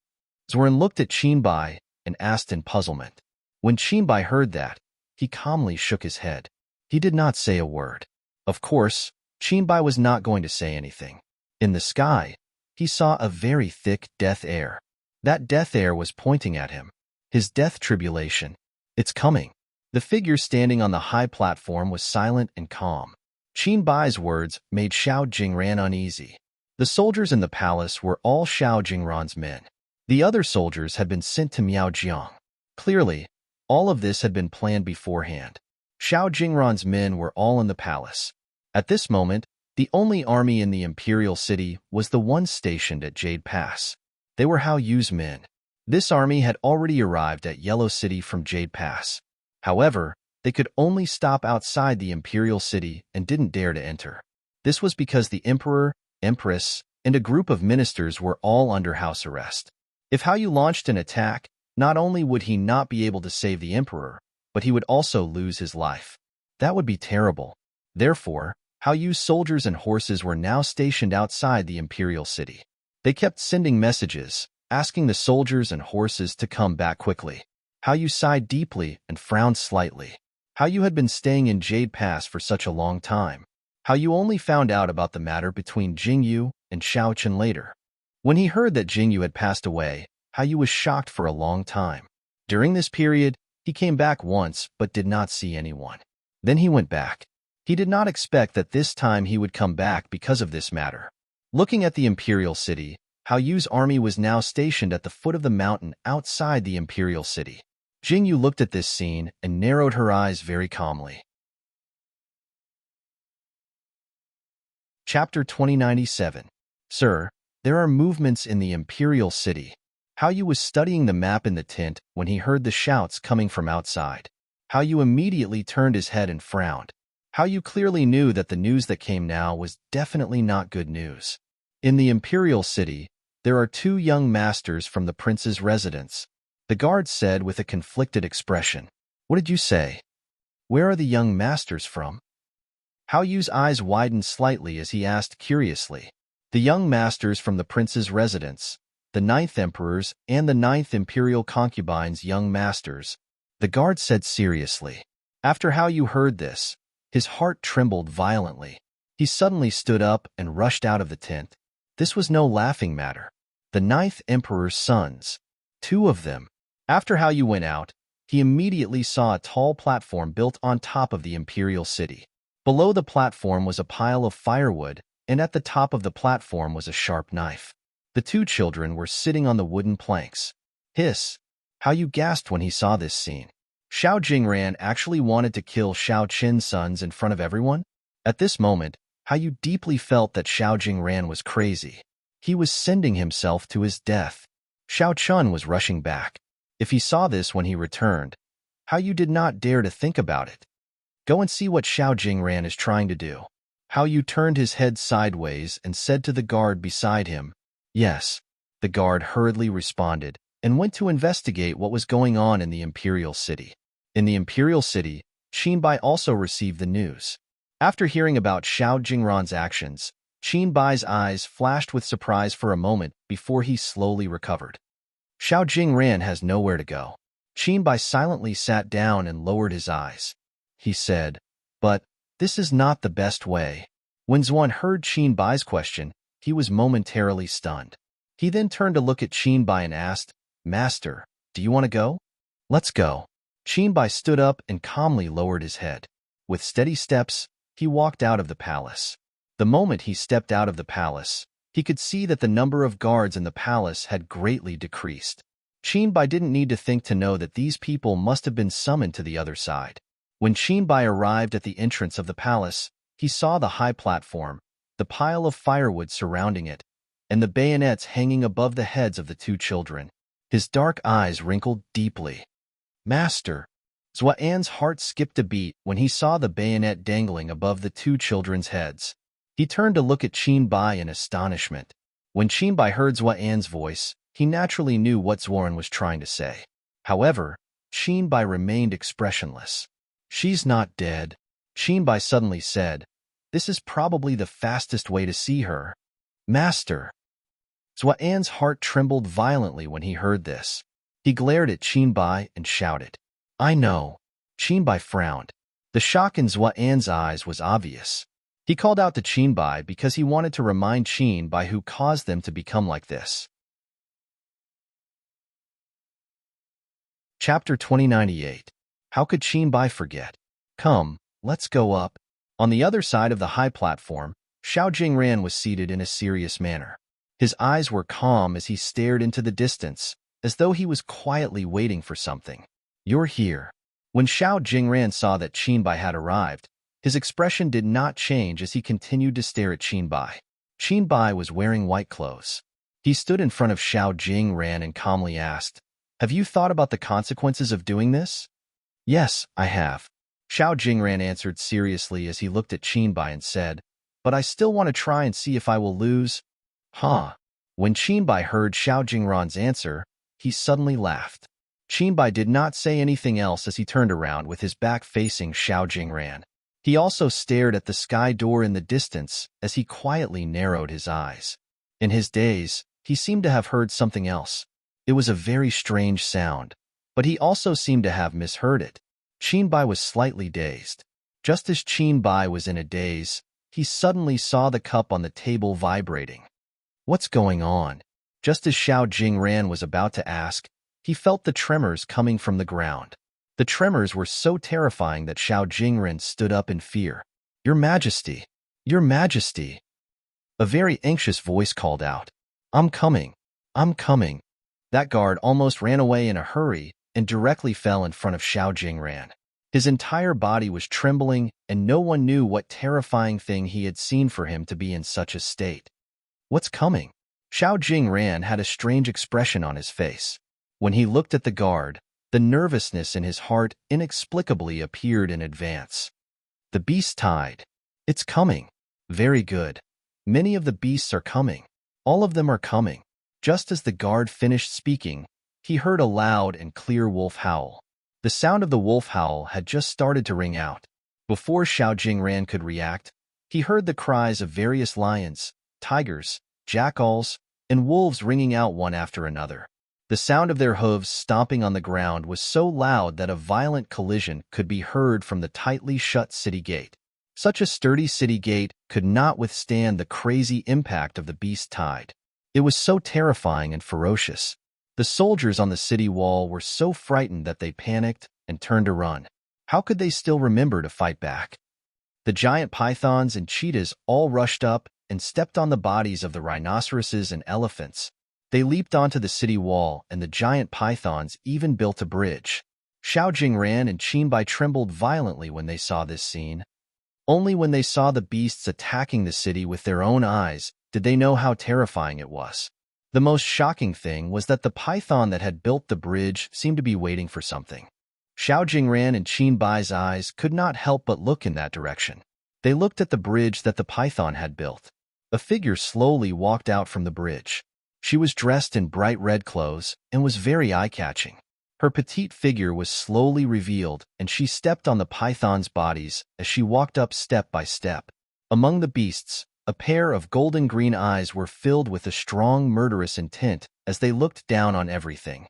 Zuoan looked at Qin Bai and asked in puzzlement. When Qin Bai heard that, he calmly shook his head. He did not say a word. Of course, Qin Bai was not going to say anything. In the sky, he saw a very thick death air. That death air was pointing at him. His death tribulation. It's coming. The figure standing on the high platform was silent and calm. Qin Bai's words made Xiao Jingran uneasy. The soldiers in the palace were all Xiao Jingran's men. The other soldiers had been sent to Miaojiang. Clearly, all of this had been planned beforehand. Xiao Jingran's men were all in the palace. At this moment, the only army in the imperial city was the one stationed at Jade Pass. They were Hao Yu's men. This army had already arrived at Yellow City from Jade Pass. However, they could only stop outside the imperial city and didn't dare to enter. This was because the emperor, empress, and a group of ministers were all under house arrest. If Hao Yu launched an attack, not only would he not be able to save the emperor, but he would also lose his life. That would be terrible. Therefore, Hao Yu's soldiers and horses were now stationed outside the imperial city. They kept sending messages, asking the soldiers and horses to come back quickly. Hao Yu sighed deeply and frowned slightly. Hao Yu had been staying in Jade Pass for such a long time. Hao Yu only found out about the matter between Jing Yu and Xiao Chen later. When he heard that Jing Yu had passed away, Hao Yu was shocked for a long time. During this period, he came back once but did not see anyone. Then he went back. He did not expect that this time he would come back because of this matter. Looking at the imperial city, Hao Yu's army was now stationed at the foot of the mountain outside the imperial city. Jing Yu looked at this scene and narrowed her eyes very calmly. Chapter 2097. Sir, there are movements in the imperial city. Hao Yu was studying the map in the tent when he heard the shouts coming from outside. Hao Yu immediately turned his head and frowned. Hao Yu clearly knew that the news that came now was definitely not good news. In the imperial city, there are two young masters from the prince's residence. The guard said with a conflicted expression. What did you say? Where are the young masters from? Hao Yu's eyes widened slightly as he asked curiously. The young masters from the prince's residence, the 9th emperor's and the 9th imperial concubine's young masters, the guard said seriously. After Hao Yu heard this, his heart trembled violently. He suddenly stood up and rushed out of the tent. This was no laughing matter. The 9th emperor's sons, two of them. After Hao Yu went out, he immediately saw a tall platform built on top of the imperial city. Below the platform was a pile of firewood, and at the top of the platform was a sharp knife. The two children were sitting on the wooden planks. Hiss! Hao Yu gasped when he saw this scene. Xiao Jingran actually wanted to kill Xiao Qin's sons in front of everyone? At this moment, Hao Yu deeply felt that Xiao Jingran was crazy. He was sending himself to his death. Xiao Chun was rushing back. If he saw this when he returned, Hao Yu did not dare to think about it. Go and see what Xiao Jingran is trying to do. Hao Yu turned his head sideways and said to the guard beside him, Yes. The guard hurriedly responded and went to investigate what was going on in the imperial city. In the imperial city, Qin Bai also received the news. After hearing about Xiao Jingran's actions, Qin Bai's eyes flashed with surprise for a moment before he slowly recovered. Xiao Jingran has nowhere to go. Qin Bai silently sat down and lowered his eyes. He said, But this is not the best way. When Zuan heard Qin Bai's question, he was momentarily stunned. He then turned to look at Qinbai and asked, "Master, do you want to go?" "Let's go." Qinbai stood up and calmly lowered his head. With steady steps, he walked out of the palace. The moment he stepped out of the palace, he could see that the number of guards in the palace had greatly decreased. Qinbai didn't need to think to know that these people must have been summoned to the other side. When Qinbai arrived at the entrance of the palace, he saw the high platform, the pile of firewood surrounding it, and the bayonets hanging above the heads of the two children. His dark eyes wrinkled deeply. "Master!" Xuan's heart skipped a beat when he saw the bayonet dangling above the two children's heads. He turned to look at Qinbai in astonishment. When Qinbai heard Xuan's voice, he naturally knew what Xuan was trying to say. However, Qinbai remained expressionless. "She's not dead," Qinbai suddenly said. "This is probably the fastest way to see her." "Master!" Xuan's heart trembled violently when he heard this. He glared at Qinbai and shouted, "I know." Qinbai frowned. The shock in Xuan's eyes was obvious. He called out to Qinbai because he wanted to remind Qinbai who caused them to become like this. Chapter 2098. How could Qinbai forget? "Come, let's go up." On the other side of the high platform, Xiao Jingran was seated in a serious manner. His eyes were calm as he stared into the distance, as though he was quietly waiting for something. "You're here." When Xiao Jingran saw that Qinbai had arrived, his expression did not change as he continued to stare at Qinbai. Qinbai was wearing white clothes. He stood in front of Xiao Jingran and calmly asked, "Have you thought about the consequences of doing this?" "Yes, I have." Xiao Jingran answered seriously as he looked at Qinbai and said, "But I still want to try and see if I will lose." "Huh." When Qinbai heard Xiao Jingran's answer, he suddenly laughed. Qinbai did not say anything else as he turned around with his back facing Xiao Jingran. He also stared at the sky door in the distance as he quietly narrowed his eyes. In his daze, he seemed to have heard something else. It was a very strange sound, but he also seemed to have misheard it. Qinbai was slightly dazed. Just as Qinbai was in a daze, he suddenly saw the cup on the table vibrating. "What's going on?" Just as Xiao Jingran was about to ask, he felt the tremors coming from the ground. The tremors were so terrifying that Xiao Jingran stood up in fear. "Your Majesty! Your Majesty!" A very anxious voice called out, "I'm coming! I'm coming!" That guard almost ran away in a hurry and directly fell in front of Xiao Jingran. His entire body was trembling, and no one knew what terrifying thing he had seen for him to be in such a state. "What's coming?" Xiao Jingran had a strange expression on his face. When he looked at the guard, the nervousness in his heart inexplicably appeared in advance. "The beast tide. It's coming." "Very good. Many of the beasts are coming. All of them are coming." Just as the guard finished speaking, he heard a loud and clear wolf howl. The sound of the wolf howl had just started to ring out. Before Xiao Jingran could react, he heard the cries of various lions, tigers, jackals, and wolves ringing out one after another. The sound of their hooves stomping on the ground was so loud that a violent collision could be heard from the tightly shut city gate. Such a sturdy city gate could not withstand the crazy impact of the beast tide. It was so terrifying and ferocious. The soldiers on the city wall were so frightened that they panicked and turned to run. How could they still remember to fight back? The giant pythons and cheetahs all rushed up and stepped on the bodies of the rhinoceroses and elephants. They leaped onto the city wall, and the giant pythons even built a bridge. Xiao Jingran and Qinbai trembled violently when they saw this scene. Only when they saw the beasts attacking the city with their own eyes did they know how terrifying it was. The most shocking thing was that the python that had built the bridge seemed to be waiting for something. Xiao Jingran and Qinbai's eyes could not help but look in that direction. They looked at the bridge that the python had built. A figure slowly walked out from the bridge. She was dressed in bright red clothes and was very eye-catching. Her petite figure was slowly revealed, and she stepped on the python's bodies as she walked up step by step. Among the beasts, a pair of golden-green eyes were filled with a strong murderous intent as they looked down on everything.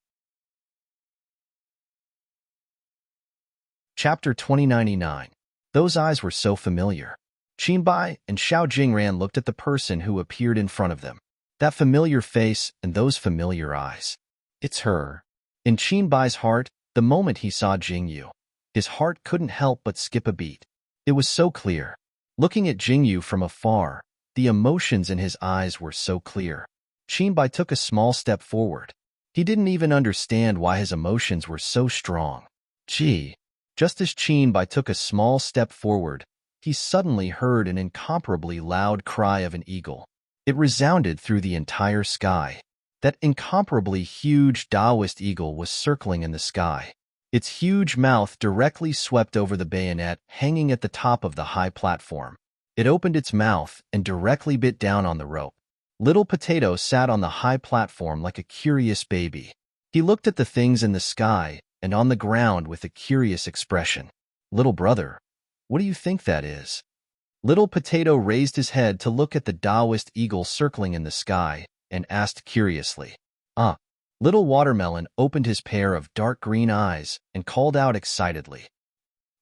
Chapter 2099. Those eyes were so familiar. Qinbai and Xiao Jingran looked at the person who appeared in front of them. That familiar face and those familiar eyes. It's her. In Qinbai's heart, the moment he saw Jingyu, his heart couldn't help but skip a beat. It was so clear. Looking at Jingyu from afar, the emotions in his eyes were so clear. Qinbai took a small step forward. He didn't even understand why his emotions were so strong. Gee. Just as Qinbai took a small step forward, he suddenly heard an incomparably loud cry of an eagle. It resounded through the entire sky. That incomparably huge Taoist eagle was circling in the sky. Its huge mouth directly swept over the bayonet hanging at the top of the high platform. It opened its mouth and directly bit down on the rope. Little Potato sat on the high platform like a curious baby. He looked at the things in the sky and on the ground with a curious expression. Little brother, what do you think that is? Little Potato raised his head to look at the Taoist eagle circling in the sky and asked curiously. Little Watermelon opened his pair of dark green eyes and called out excitedly.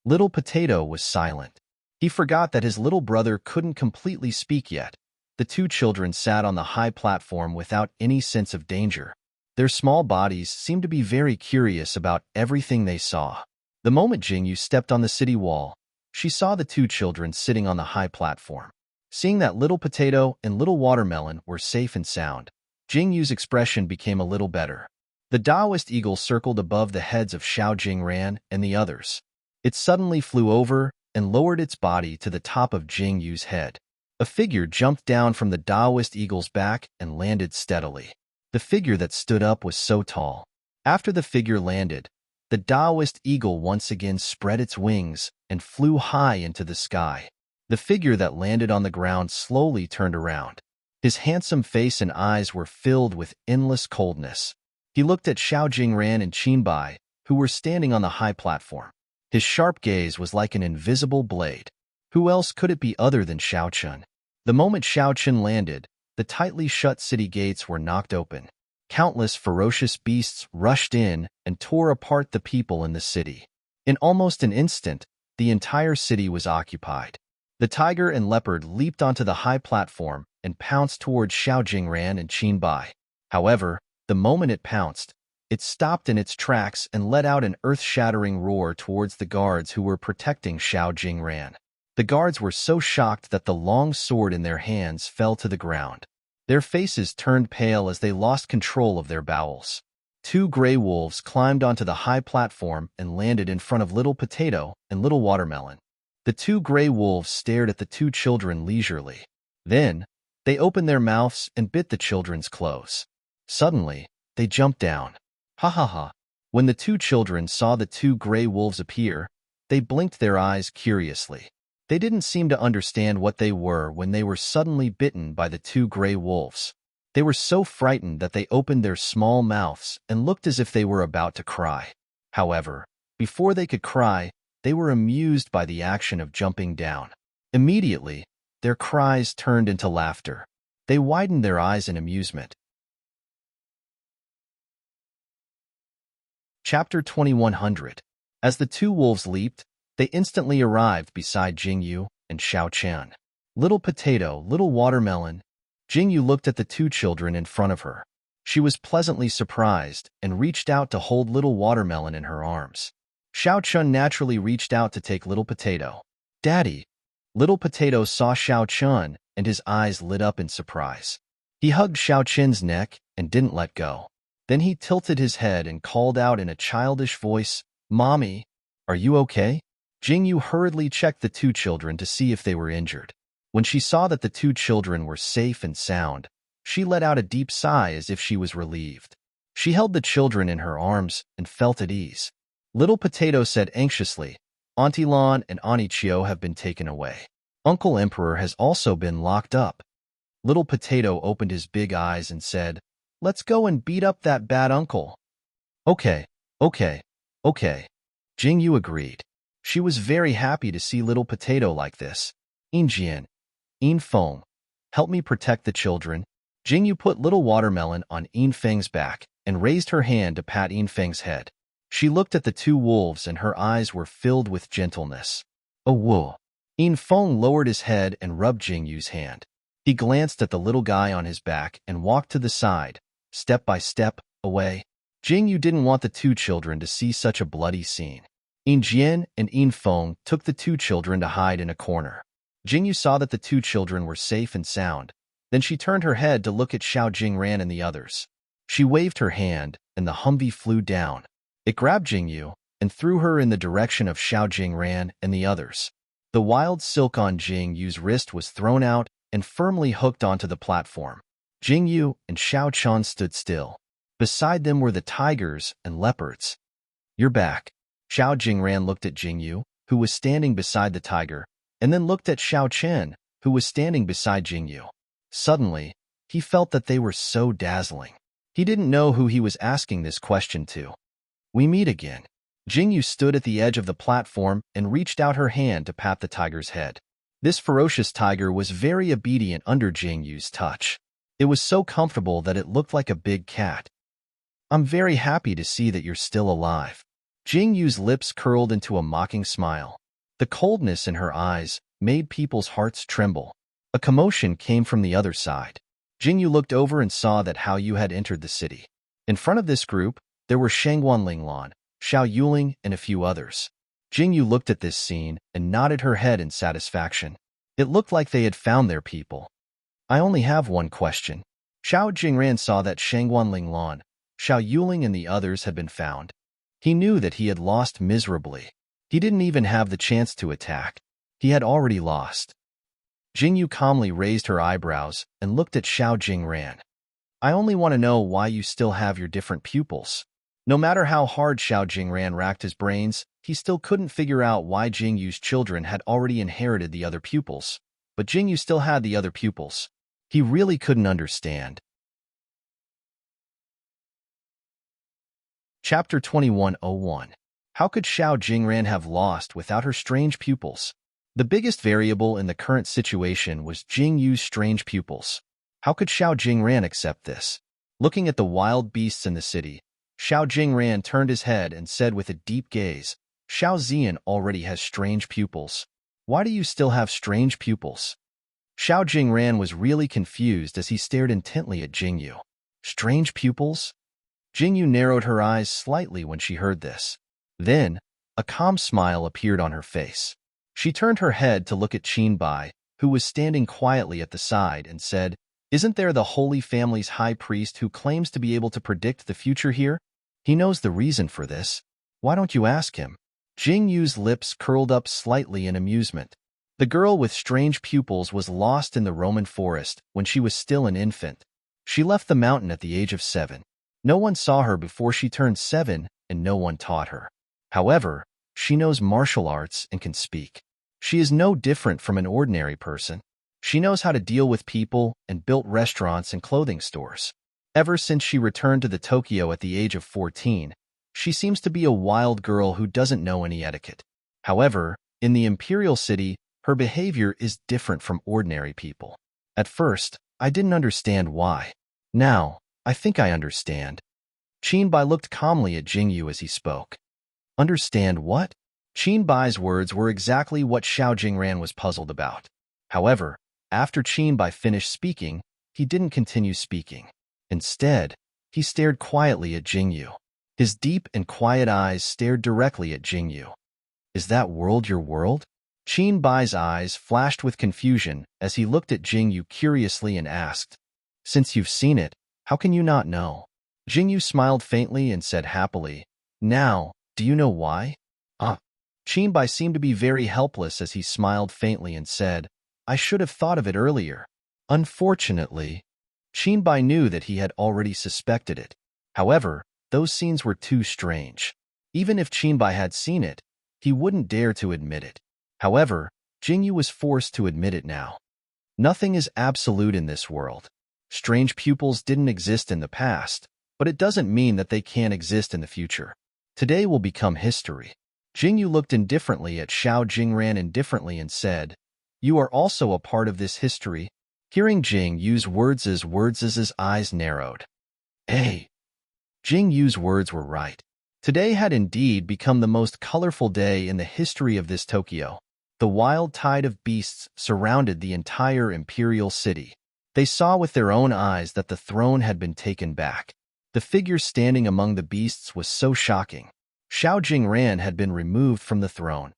Little Potato was silent. He forgot that his little brother couldn't completely speak yet. The two children sat on the high platform without any sense of danger. Their small bodies seemed to be very curious about everything they saw. The moment Jingyu stepped on the city wall, she saw the two children sitting on the high platform. Seeing that Little Potato and Little Watermelon were safe and sound, Jingyu's expression became a little better. The Taoist eagle circled above the heads of Xiao Jingran and the others. It suddenly flew over and lowered its body to the top of Jingyu's head. A figure jumped down from the Taoist eagle's back and landed steadily. The figure that stood up was so tall. After the figure landed, the Taoist eagle once again spread its wings and flew high into the sky. The figure that landed on the ground slowly turned around. His handsome face and eyes were filled with endless coldness. He looked at Xiao Jingran and Qinbai, who were standing on the high platform. His sharp gaze was like an invisible blade. Who else could it be other than Xiao Chun? The moment Xiao Chun landed, the tightly shut city gates were knocked open. Countless ferocious beasts rushed in and tore apart the people in the city. In almost an instant, the entire city was occupied. The tiger and leopard leaped onto the high platform and pounced towards Xiao Jingran and Qinbai. However, the moment it pounced, it stopped in its tracks and let out an earth-shattering roar towards the guards who were protecting Xiao Jingran. The guards were so shocked that the long sword in their hands fell to the ground. Their faces turned pale as they lost control of their bowels. Two gray wolves climbed onto the high platform and landed in front of Little Potato and Little Watermelon. The two gray wolves stared at the two children leisurely. Then, they opened their mouths and bit the children's clothes. Suddenly, they jumped down. Ha ha ha. When the two children saw the two gray wolves appear, they blinked their eyes curiously. They didn't seem to understand what they were when they were suddenly bitten by the two gray wolves. They were so frightened that they opened their small mouths and looked as if they were about to cry. However, before they could cry, they were amused by the action of jumping down. Immediately, their cries turned into laughter. They widened their eyes in amusement. Chapter 2100. As the two wolves leaped, they instantly arrived beside Jingyu and Xiao Qian. Little Potato, Little Watermelon. Jingyu looked at the two children in front of her. She was pleasantly surprised and reached out to hold Little Watermelon in her arms. Xiao Chun naturally reached out to take Little Potato. Daddy! Little Potato saw Xiao Chun and his eyes lit up in surprise. He hugged Xiao Chun's neck and didn't let go. Then he tilted his head and called out in a childish voice, Mommy, are you okay? Jingyu hurriedly checked the two children to see if they were injured. When she saw that the two children were safe and sound, she let out a deep sigh as if she was relieved. She held the children in her arms and felt at ease. Little Potato said anxiously, Auntie Lan and Auntie Chio have been taken away. Uncle Emperor has also been locked up. Little Potato opened his big eyes and said, Let's go and beat up that bad uncle. Okay. Jingyu agreed. She was very happy to see Little Potato like this. Injian, Feng, help me protect the children. Jingyu put Little Watermelon on Feng's back and raised her hand to pat Feng's head. She looked at the two wolves and her eyes were filled with gentleness. Oh, whoa. Feng lowered his head and rubbed Jing Yu's hand. He glanced at the little guy on his back and walked to the side, step by step, away. Jing Yu didn't want the two children to see such a bloody scene. Jian and Feng took the two children to hide in a corner. Jing Yu saw that the two children were safe and sound. Then she turned her head to look at Xiao Jingran and the others. She waved her hand, and the Humvee flew down. It grabbed Jing Yu and threw her in the direction of Xiao Jingran and the others. The wild silk on Jing Yu's wrist was thrown out and firmly hooked onto the platform. Jing Yu and Xiao Chan stood still. Beside them were the tigers and leopards. "You're back." Xiao Jingran looked at Jing Yu, who was standing beside the tiger, and then looked at Xiao Chen, who was standing beside Jing Yu. Suddenly, he felt that they were so dazzling. He didn't know who he was asking this question to. "We meet again." Jing Yu stood at the edge of the platform and reached out her hand to pat the tiger's head. This ferocious tiger was very obedient under Jing Yu's touch. It was so comfortable that it looked like a big cat. "I'm very happy to see that you're still alive." Jing Yu's lips curled into a mocking smile. The coldness in her eyes made people's hearts tremble. A commotion came from the other side. Jing Yu looked over and saw that Hao Yu had entered the city. In front of this group, there were Shangguan Linglan, Xiao Yuling, and a few others. Jing Yu looked at this scene and nodded her head in satisfaction. It looked like they had found their people. "I only have one question." Xiao Jingran saw that Shangguan Linglan, Xiao Yuling, and the others had been found. He knew that he had lost miserably. He didn't even have the chance to attack. He had already lost. Jing Yu calmly raised her eyebrows and looked at Xiao Jingran. "I only want to know why you still have your different pupils." No matter how hard Xiao Jingran racked his brains, he still couldn't figure out why Jing Yu's children had already inherited the other pupils. But Jing Yu still had the other pupils. He really couldn't understand. Chapter 2101. How could Xiao Jingran have lost without her strange pupils? The biggest variable in the current situation was Jing Yu's strange pupils. How could Xiao Jingran accept this? Looking at the wild beasts in the city, Xiao Jingran turned his head and said with a deep gaze, "Xiao Zian already has strange pupils. Why do you still have strange pupils?" Xiao Jingran was really confused as he stared intently at Jing Yu. Strange pupils? Jing Yu narrowed her eyes slightly when she heard this. Then, a calm smile appeared on her face. She turned her head to look at Qin Bai, who was standing quietly at the side, and said, "Isn't there the Holy Family's high priest who claims to be able to predict the future here? He knows the reason for this. Why don't you ask him?" Jing Yu's lips curled up slightly in amusement. The girl with strange pupils was lost in the Roman forest when she was still an infant. She left the mountain at the age of 7. No one saw her before she turned 7, and no one taught her. However, she knows martial arts and can speak. She is no different from an ordinary person. She knows how to deal with people and built restaurants and clothing stores. Ever since she returned to the Tokyo at the age of 14, she seems to be a wild girl who doesn't know any etiquette. However, in the imperial city, her behavior is different from ordinary people. At first, I didn't understand why. Now, I think I understand. Qin Bai looked calmly at Jing Yu as he spoke. Understand what? Qin Bai's words were exactly what Xiao Jingran was puzzled about. However, after Qin Bai finished speaking, he didn't continue speaking. Instead, he stared quietly at Jing Yu. His deep and quiet eyes stared directly at Jing Yu. Is that world your world? Qin Bai's eyes flashed with confusion as he looked at Jing Yu curiously and asked, "Since you've seen it, how can you not know?" Jing Yu smiled faintly and said happily, "Now, do you know why?" Qin Bai seemed to be very helpless as he smiled faintly and said, "I should have thought of it earlier." Unfortunately, Qin Bai knew that he had already suspected it. However, those scenes were too strange. Even if Qin Bai had seen it, he wouldn't dare to admit it. However, Jing Yu was forced to admit it now. Nothing is absolute in this world. Strange pupils didn't exist in the past, but it doesn't mean that they can't exist in the future. Today will become history. Jing Yu looked indifferently at Xiao Jingran indifferently and said, "You are also a part of this history." Hearing Jing Yu's words, his eyes narrowed. Hey! Jing Yu's words were right. Today had indeed become the most colorful day in the history of this Tokyo. The wild tide of beasts surrounded the entire imperial city. They saw with their own eyes that the throne had been taken back. The figure standing among the beasts was so shocking. Xiao Jingran had been removed from the throne.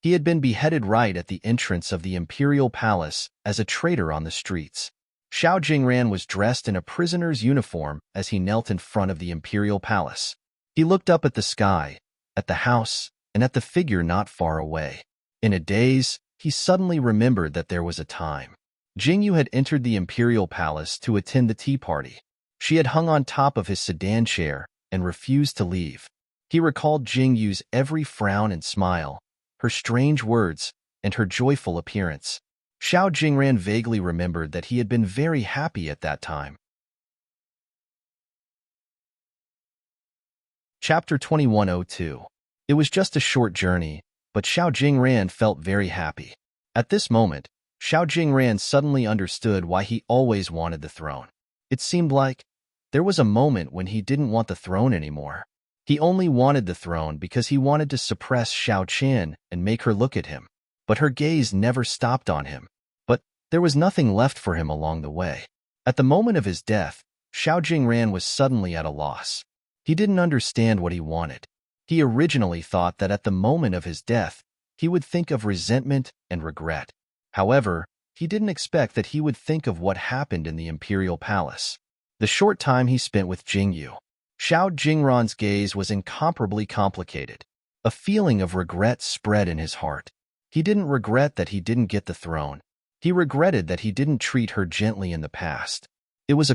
He had been beheaded right at the entrance of the imperial palace as a traitor on the streets. Xiao Jingran was dressed in a prisoner's uniform as he knelt in front of the imperial palace. He looked up at the sky, at the house, and at the figure not far away. In a daze, he suddenly remembered that there was a time. Jingyu had entered the imperial palace to attend the tea party. She had hung on top of his sedan chair and refused to leave. He recalled Jingyu's every frown and smile, her strange words, and her joyful appearance. Xiao Jingran vaguely remembered that he had been very happy at that time. Chapter 2102. It was just a short journey, but Xiao Jingran felt very happy. At this moment, Xiao Jingran suddenly understood why he always wanted the throne. It seemed like there was a moment when he didn't want the throne anymore. He only wanted the throne because he wanted to suppress Xiao Qian and make her look at him. But her gaze never stopped on him. But there was nothing left for him along the way. At the moment of his death, Xiao Jingran was suddenly at a loss. He didn't understand what he wanted. He originally thought that at the moment of his death, he would think of resentment and regret. However, he didn't expect that he would think of what happened in the imperial palace. The short time he spent with Jingyu. Xiao Jingran's gaze was incomparably complicated. A feeling of regret spread in his heart. He didn't regret that he didn't get the throne. He regretted that he didn't treat her gently in the past. It was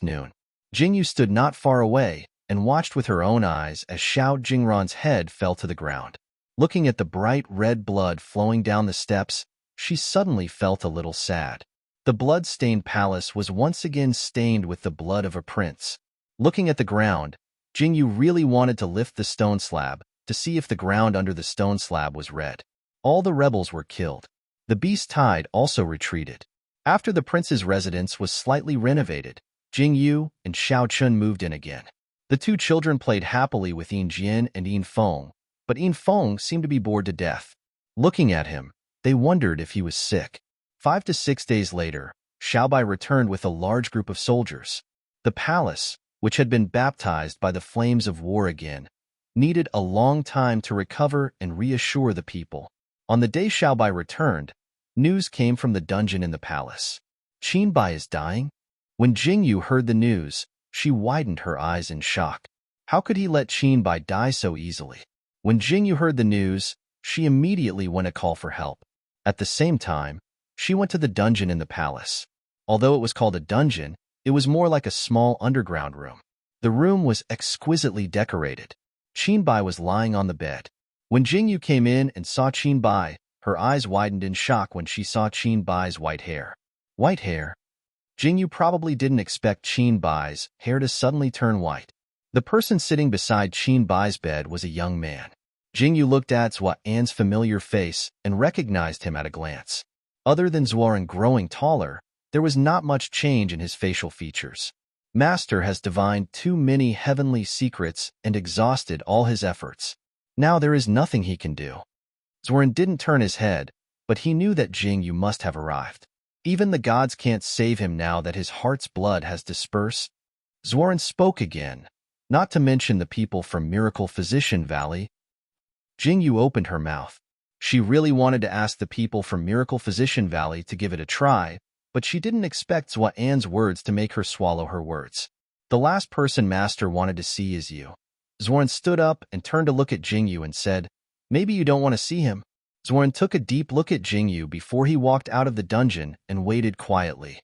noon. Jingyu stood not far away and watched with her own eyes as Xiao Jingran's head fell to the ground. Looking at the bright red blood flowing down the steps, she suddenly felt a little sad. The blood-stained palace was once again stained with the blood of a prince. Looking at the ground, Jingyu really wanted to lift the stone slab to see if the ground under the stone slab was red. All the rebels were killed. The beast tide also retreated. After the prince's residence was slightly renovated, Jingyu and Xiao Chun moved in again. The two children played happily with Yin Jian and Yin Feng, but Yin Feng seemed to be bored to death. Looking at him, they wondered if he was sick. 5 to 6 days later, Xiaobai returned with a large group of soldiers. The palace, which had been baptized by the flames of war again, needed a long time to recover and reassure the people. On the day Xiaobai returned, news came from the dungeon in the palace. Qinbai is dying? When Jingyu heard the news, she widened her eyes in shock. How could he let Qinbai die so easily? When Jingyu heard the news, she immediately went to call for help. At the same time, she went to the dungeon in the palace. Although it was called a dungeon, it was more like a small underground room. The room was exquisitely decorated. Qinbai was lying on the bed. When Jingyu came in and saw Qinbai, her eyes widened in shock when she saw Qinbai's white hair. White hair? Jingyu probably didn't expect Qinbai's hair to suddenly turn white. The person sitting beside Qinbai's bed was a young man. Jingyu looked at Zhua An's familiar face and recognized him at a glance. Other than Zuoran growing taller, there was not much change in his facial features. Master has divined too many heavenly secrets and exhausted all his efforts. Now there is nothing he can do. Zuoran didn't turn his head, but he knew that Jingyu must have arrived. Even the gods can't save him now that his heart's blood has dispersed. Zuoran spoke again, not to mention the people from Miracle Physician Valley. Jingyu opened her mouth. She really wanted to ask the people from Miracle Physician Valley to give it a try, but she didn't expect Zhua An's words to make her swallow her words. The last person Master wanted to see is you. Zuoran stood up and turned to look at Jingyu and said, "Maybe you don't want to see him." Zuoran took a deep look at Jingyu before he walked out of the dungeon and waited quietly.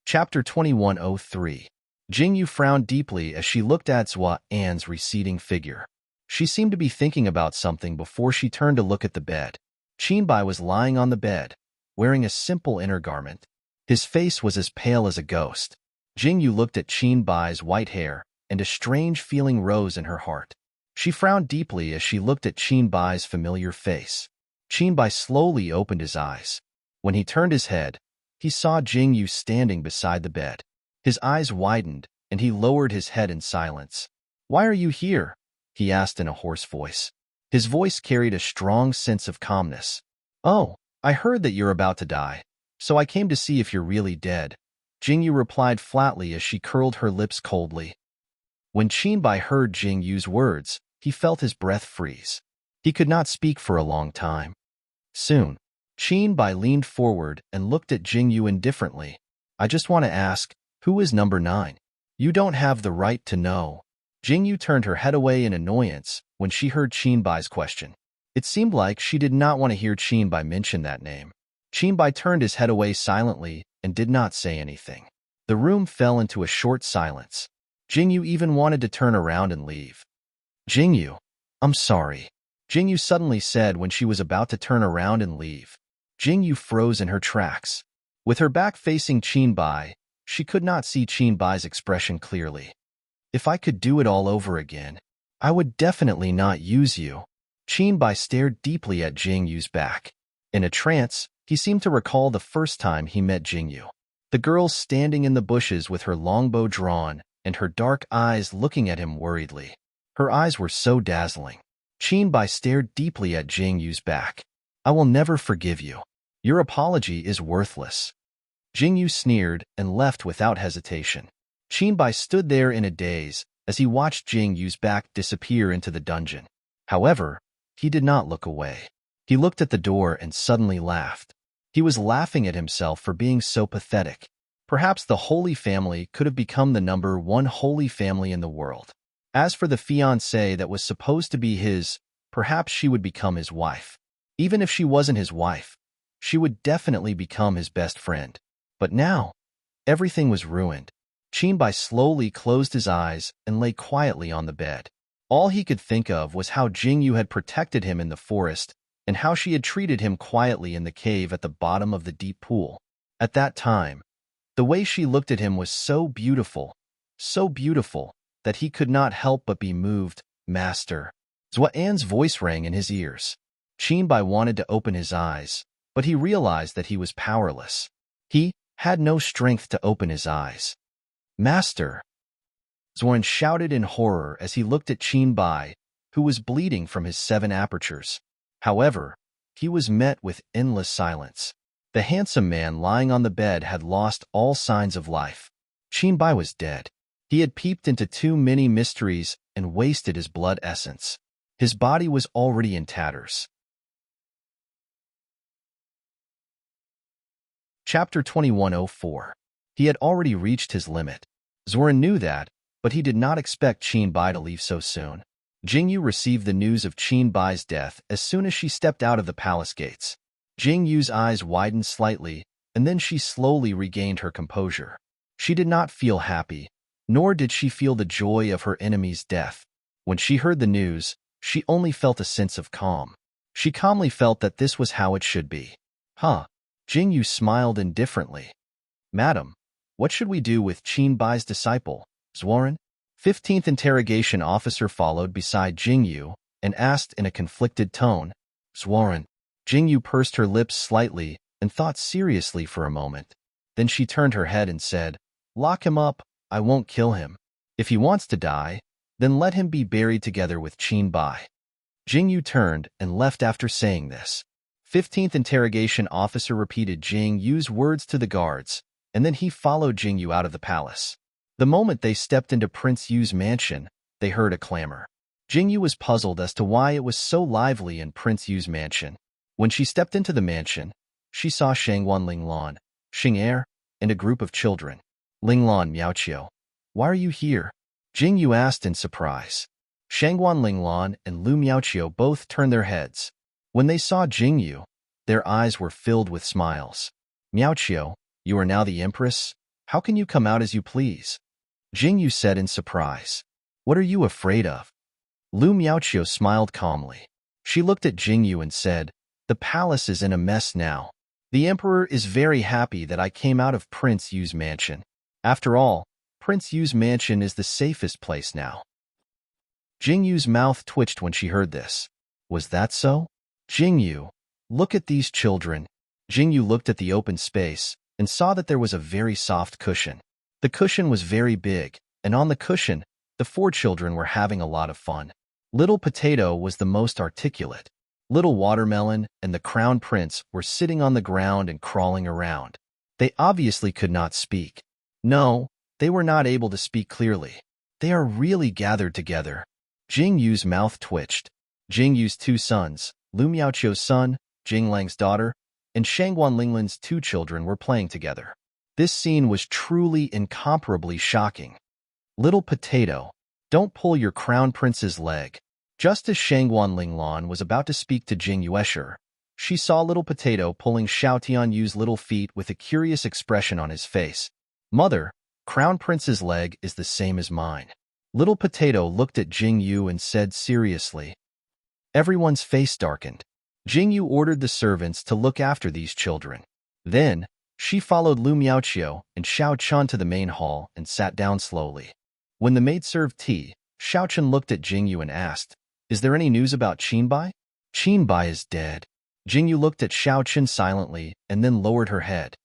Chapter 2103. Jingyu frowned deeply as she looked at Zhua An's receding figure. She seemed to be thinking about something before she turned to look at the bed. Qinbai was lying on the bed, wearing a simple inner garment. His face was as pale as a ghost. Jingyu looked at Qinbai's white hair, and a strange feeling rose in her heart. She frowned deeply as she looked at Qinbai's familiar face. Qinbai slowly opened his eyes. When he turned his head, he saw Jingyu standing beside the bed. His eyes widened, and he lowered his head in silence. "Why are you here?" he asked in a hoarse voice. His voice carried a strong sense of calmness. Oh, I heard that you're about to die, so I came to see if you're really dead, Jingyu replied flatly as she curled her lips coldly. When Qinbai heard Jingyu's words, he felt his breath freeze. He could not speak for a long time. Soon, Qinbai leaned forward and looked at Jingyu indifferently. I just want to ask, who is number 9? You don't have the right to know. Jingyu turned her head away in annoyance when she heard Qinbai's question. It seemed like she did not want to hear Qinbai mention that name. Qinbai turned his head away silently and did not say anything. The room fell into a short silence. Jingyu even wanted to turn around and leave. Jingyu, I'm sorry, Jingyu suddenly said when she was about to turn around and leave. Jingyu froze in her tracks. With her back facing Qinbai, she could not see Qinbai's expression clearly. If I could do it all over again, I would definitely not use you. Qinbai stared deeply at Jingyu's back. In a trance, he seemed to recall the first time he met Jingyu. The girl standing in the bushes with her longbow drawn and her dark eyes looking at him worriedly. Her eyes were so dazzling. Qinbai stared deeply at Jingyu's back. I will never forgive you. Your apology is worthless. Jingyu sneered and left without hesitation. Qinbai stood there in a daze as he watched Jingyu's back disappear into the dungeon. However, he did not look away. He looked at the door and suddenly laughed. He was laughing at himself for being so pathetic. Perhaps the Holy Family could have become the number 1 holy family in the world. As for the fiancée that was supposed to be his, perhaps she would become his wife. Even if she wasn't his wife, she would definitely become his best friend. But now, everything was ruined. Qinbai slowly closed his eyes and lay quietly on the bed. All he could think of was how Jingyu had protected him in the forest and how she had treated him quietly in the cave at the bottom of the deep pool. At that time, the way she looked at him was so beautiful that he could not help but be moved. Master. Zuan's voice rang in his ears. Qinbai wanted to open his eyes, but he realized that he was powerless. He had no strength to open his eyes. Master. Zuan shouted in horror as he looked at Qinbai, who was bleeding from his 7 apertures. However, he was met with endless silence. The handsome man lying on the bed had lost all signs of life. Qinbai was dead. He had peeped into too many mysteries and wasted his blood essence. His body was already in tatters. Chapter 2104. He had already reached his limit. Zoran knew that, but he did not expect Qinbai to leave so soon. Jingyu received the news of Qinbai's death as soon as she stepped out of the palace gates. Jingyu's eyes widened slightly, and then she slowly regained her composure. She did not feel happy, nor did she feel the joy of her enemy's death. When she heard the news, she only felt a sense of calm. She calmly felt that this was how it should be. Jingyu smiled indifferently. Madam, what should we do with Qinbai's disciple, Zoran? 15th interrogation officer followed beside Jingyu and asked in a conflicted tone. Zoran. Jingyu pursed her lips slightly and thought seriously for a moment. Then she turned her head and said, Lock him up, I won't kill him. If he wants to die, then let him be buried together with Qinbai. Jingyu turned and left after saying this. 15th interrogation officer repeated Jingyu's words to the guards, and then he followed Jingyu out of the palace. The moment they stepped into Prince Yu's mansion, they heard a clamor. Jingyu was puzzled as to why it was so lively in Prince Yu's mansion. When she stepped into the mansion, she saw Shangwan Linglan, Xing'er, and a group of children. Linglan Miaoqiu, why are you here? Jingyu asked in surprise. Shangwan Linglan and Lu Miaoqiu both turned their heads. When they saw Jingyu, their eyes were filled with smiles. Miaoqiu, you are now the empress? How can you come out as you please? Jingyu said in surprise. What are you afraid of? Lu Miaoqiu smiled calmly. She looked at Jingyu and said, The palace is in a mess now. The emperor is very happy that I came out of Prince Yu's mansion. After all, Prince Yu's mansion is the safest place now. Jingyu's mouth twitched when she heard this. Was that so? Jingyu, look at these children. Jingyu looked at the open space and saw that there was a very soft cushion. The cushion was very big, and on the cushion, the 4 children were having a lot of fun. Little Potato was the most articulate. Little Watermelon and the Crown Prince were sitting on the ground and crawling around. They obviously could not speak. No, they were not able to speak clearly. They are really gathered together. Jing Yu's mouth twitched. Jing Yu's two sons, Lu Miaoqiu's son, Jing Lang's daughter, and Shangguan Linglan's two children were playing together. This scene was truly incomparably shocking. Little Potato, don't pull your Crown Prince's leg. Just as Shangguan Linglan was about to speak to Jing Yuesher, she saw Little Potato pulling Xiao Tianyu's little feet with a curious expression on his face. Mother, Crown Prince's leg is the same as mine. Little Potato looked at Jing Yu and said seriously. Everyone's face darkened. Jing Yu ordered the servants to look after these children. Then, she followed Lu Miaoqiu and Xiao Chen to the main hall and sat down slowly. When the maid served tea, Xiao Chen looked at Jing Yu and asked, Is there any news about Qinbai? Qinbai is dead. Jing Yu looked at Xiao Chen silently and then lowered her head.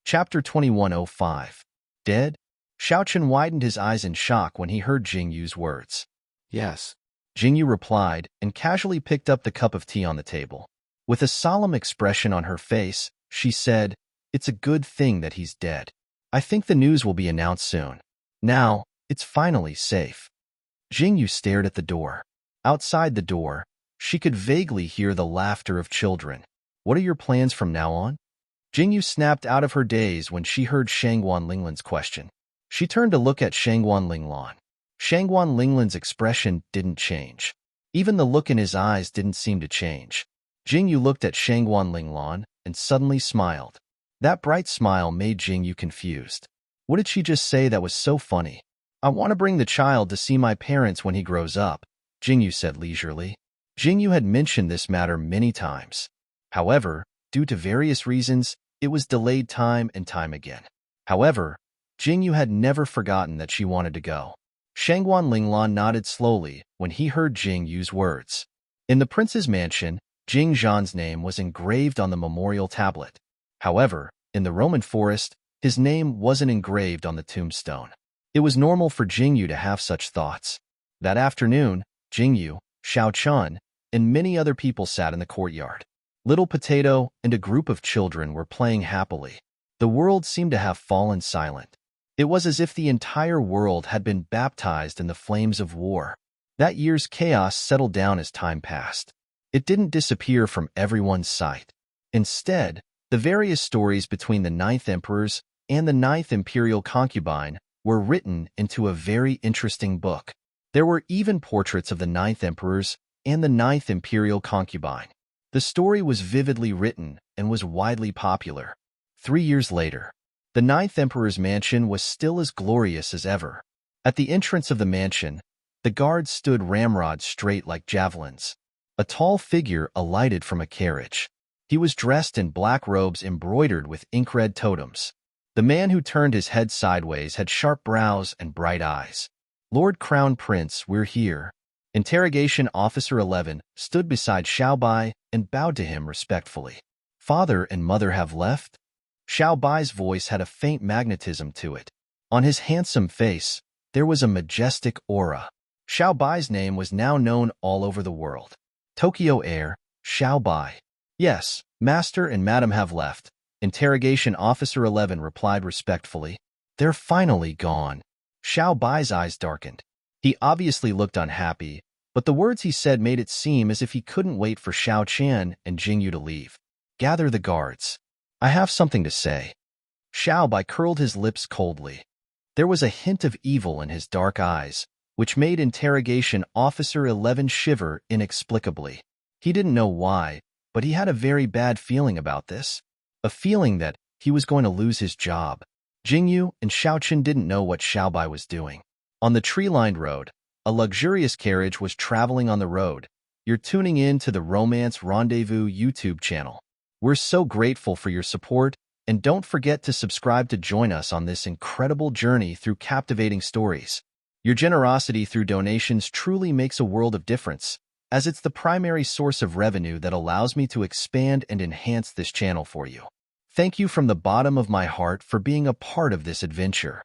Chapter 2105. Dead? Xiao Chen widened his eyes in shock when he heard Jing Yu's words. Yes. Jing Yu replied and casually picked up the cup of tea on the table. With a solemn expression on her face, she said, It's a good thing that he's dead. I think the news will be announced soon. Now, it's finally safe. Jing Yu stared at the door. Outside the door, she could vaguely hear the laughter of children. What are your plans from now on? Jing Yu snapped out of her daze when she heard Shangguan Linglan's question. She turned to look at Shangguan Linglan. Shangguan Linglan's expression didn't change. Even the look in his eyes didn't seem to change. Jing Yu looked at Shangguan Linglan and suddenly smiled. That bright smile made Jing Yu confused. What did she just say that was so funny? I want to bring the child to see my parents when he grows up, Jing Yu said leisurely. Jing Yu had mentioned this matter many times. However, due to various reasons, it was delayed time and time again. However, Jing Yu had never forgotten that she wanted to go. Shangguan Linglan nodded slowly when he heard Jing Yu's words. In the prince's mansion, Jing Zhan's name was engraved on the memorial tablet. However, in the Roman forest, his name wasn't engraved on the tombstone. It was normal for Jing Yu to have such thoughts. That afternoon, Jing Yu, Xiao Chen, and many other people sat in the courtyard. Little Potato and a group of children were playing happily. The world seemed to have fallen silent. It was as if the entire world had been baptized in the flames of war. That year's chaos settled down as time passed. It didn't disappear from everyone's sight. Instead, the various stories between the 9th emperors and the 9th imperial concubine were written into a very interesting book. There were even portraits of the 9th emperors and the 9th imperial concubine. The story was vividly written and was widely popular. 3 years later, the 9th emperor's mansion was still as glorious as ever. At the entrance of the mansion, the guards stood ramrods straight like javelins. A tall figure alighted from a carriage. He was dressed in black robes embroidered with ink-red totems. The man who turned his head sideways had sharp brows and bright eyes. Lord Crown Prince, we're here. Interrogation Officer 11 stood beside Xiao Bai and bowed to him respectfully. Father and mother have left? Xiao Bai's voice had a faint magnetism to it. On his handsome face, there was a majestic aura. Xiao Bai's name was now known all over the world. Tokyo heir, Xiao Bai. Yes, Master and Madam have left. Interrogation Officer 11 replied respectfully. They're finally gone. Xiao Bai's eyes darkened. He obviously looked unhappy, but the words he said made it seem as if he couldn't wait for Xiao Qian and Jing Yu to leave. Gather the guards. I have something to say. Xiao Bai curled his lips coldly. There was a hint of evil in his dark eyes, which made Interrogation Officer 11 shiver inexplicably. He didn't know why, but he had a very bad feeling about this. A feeling that he was going to lose his job. Jing Yu and Xiao Chen didn't know what Xiao Bai was doing. On the tree-lined road, a luxurious carriage was traveling on the road. You're tuning in to the Romance Rendezvous YouTube channel. We're so grateful for your support, and don't forget to subscribe to join us on this incredible journey through captivating stories. Your generosity through donations truly makes a world of difference, as it's the primary source of revenue that allows me to expand and enhance this channel for you. Thank you from the bottom of my heart for being a part of this adventure.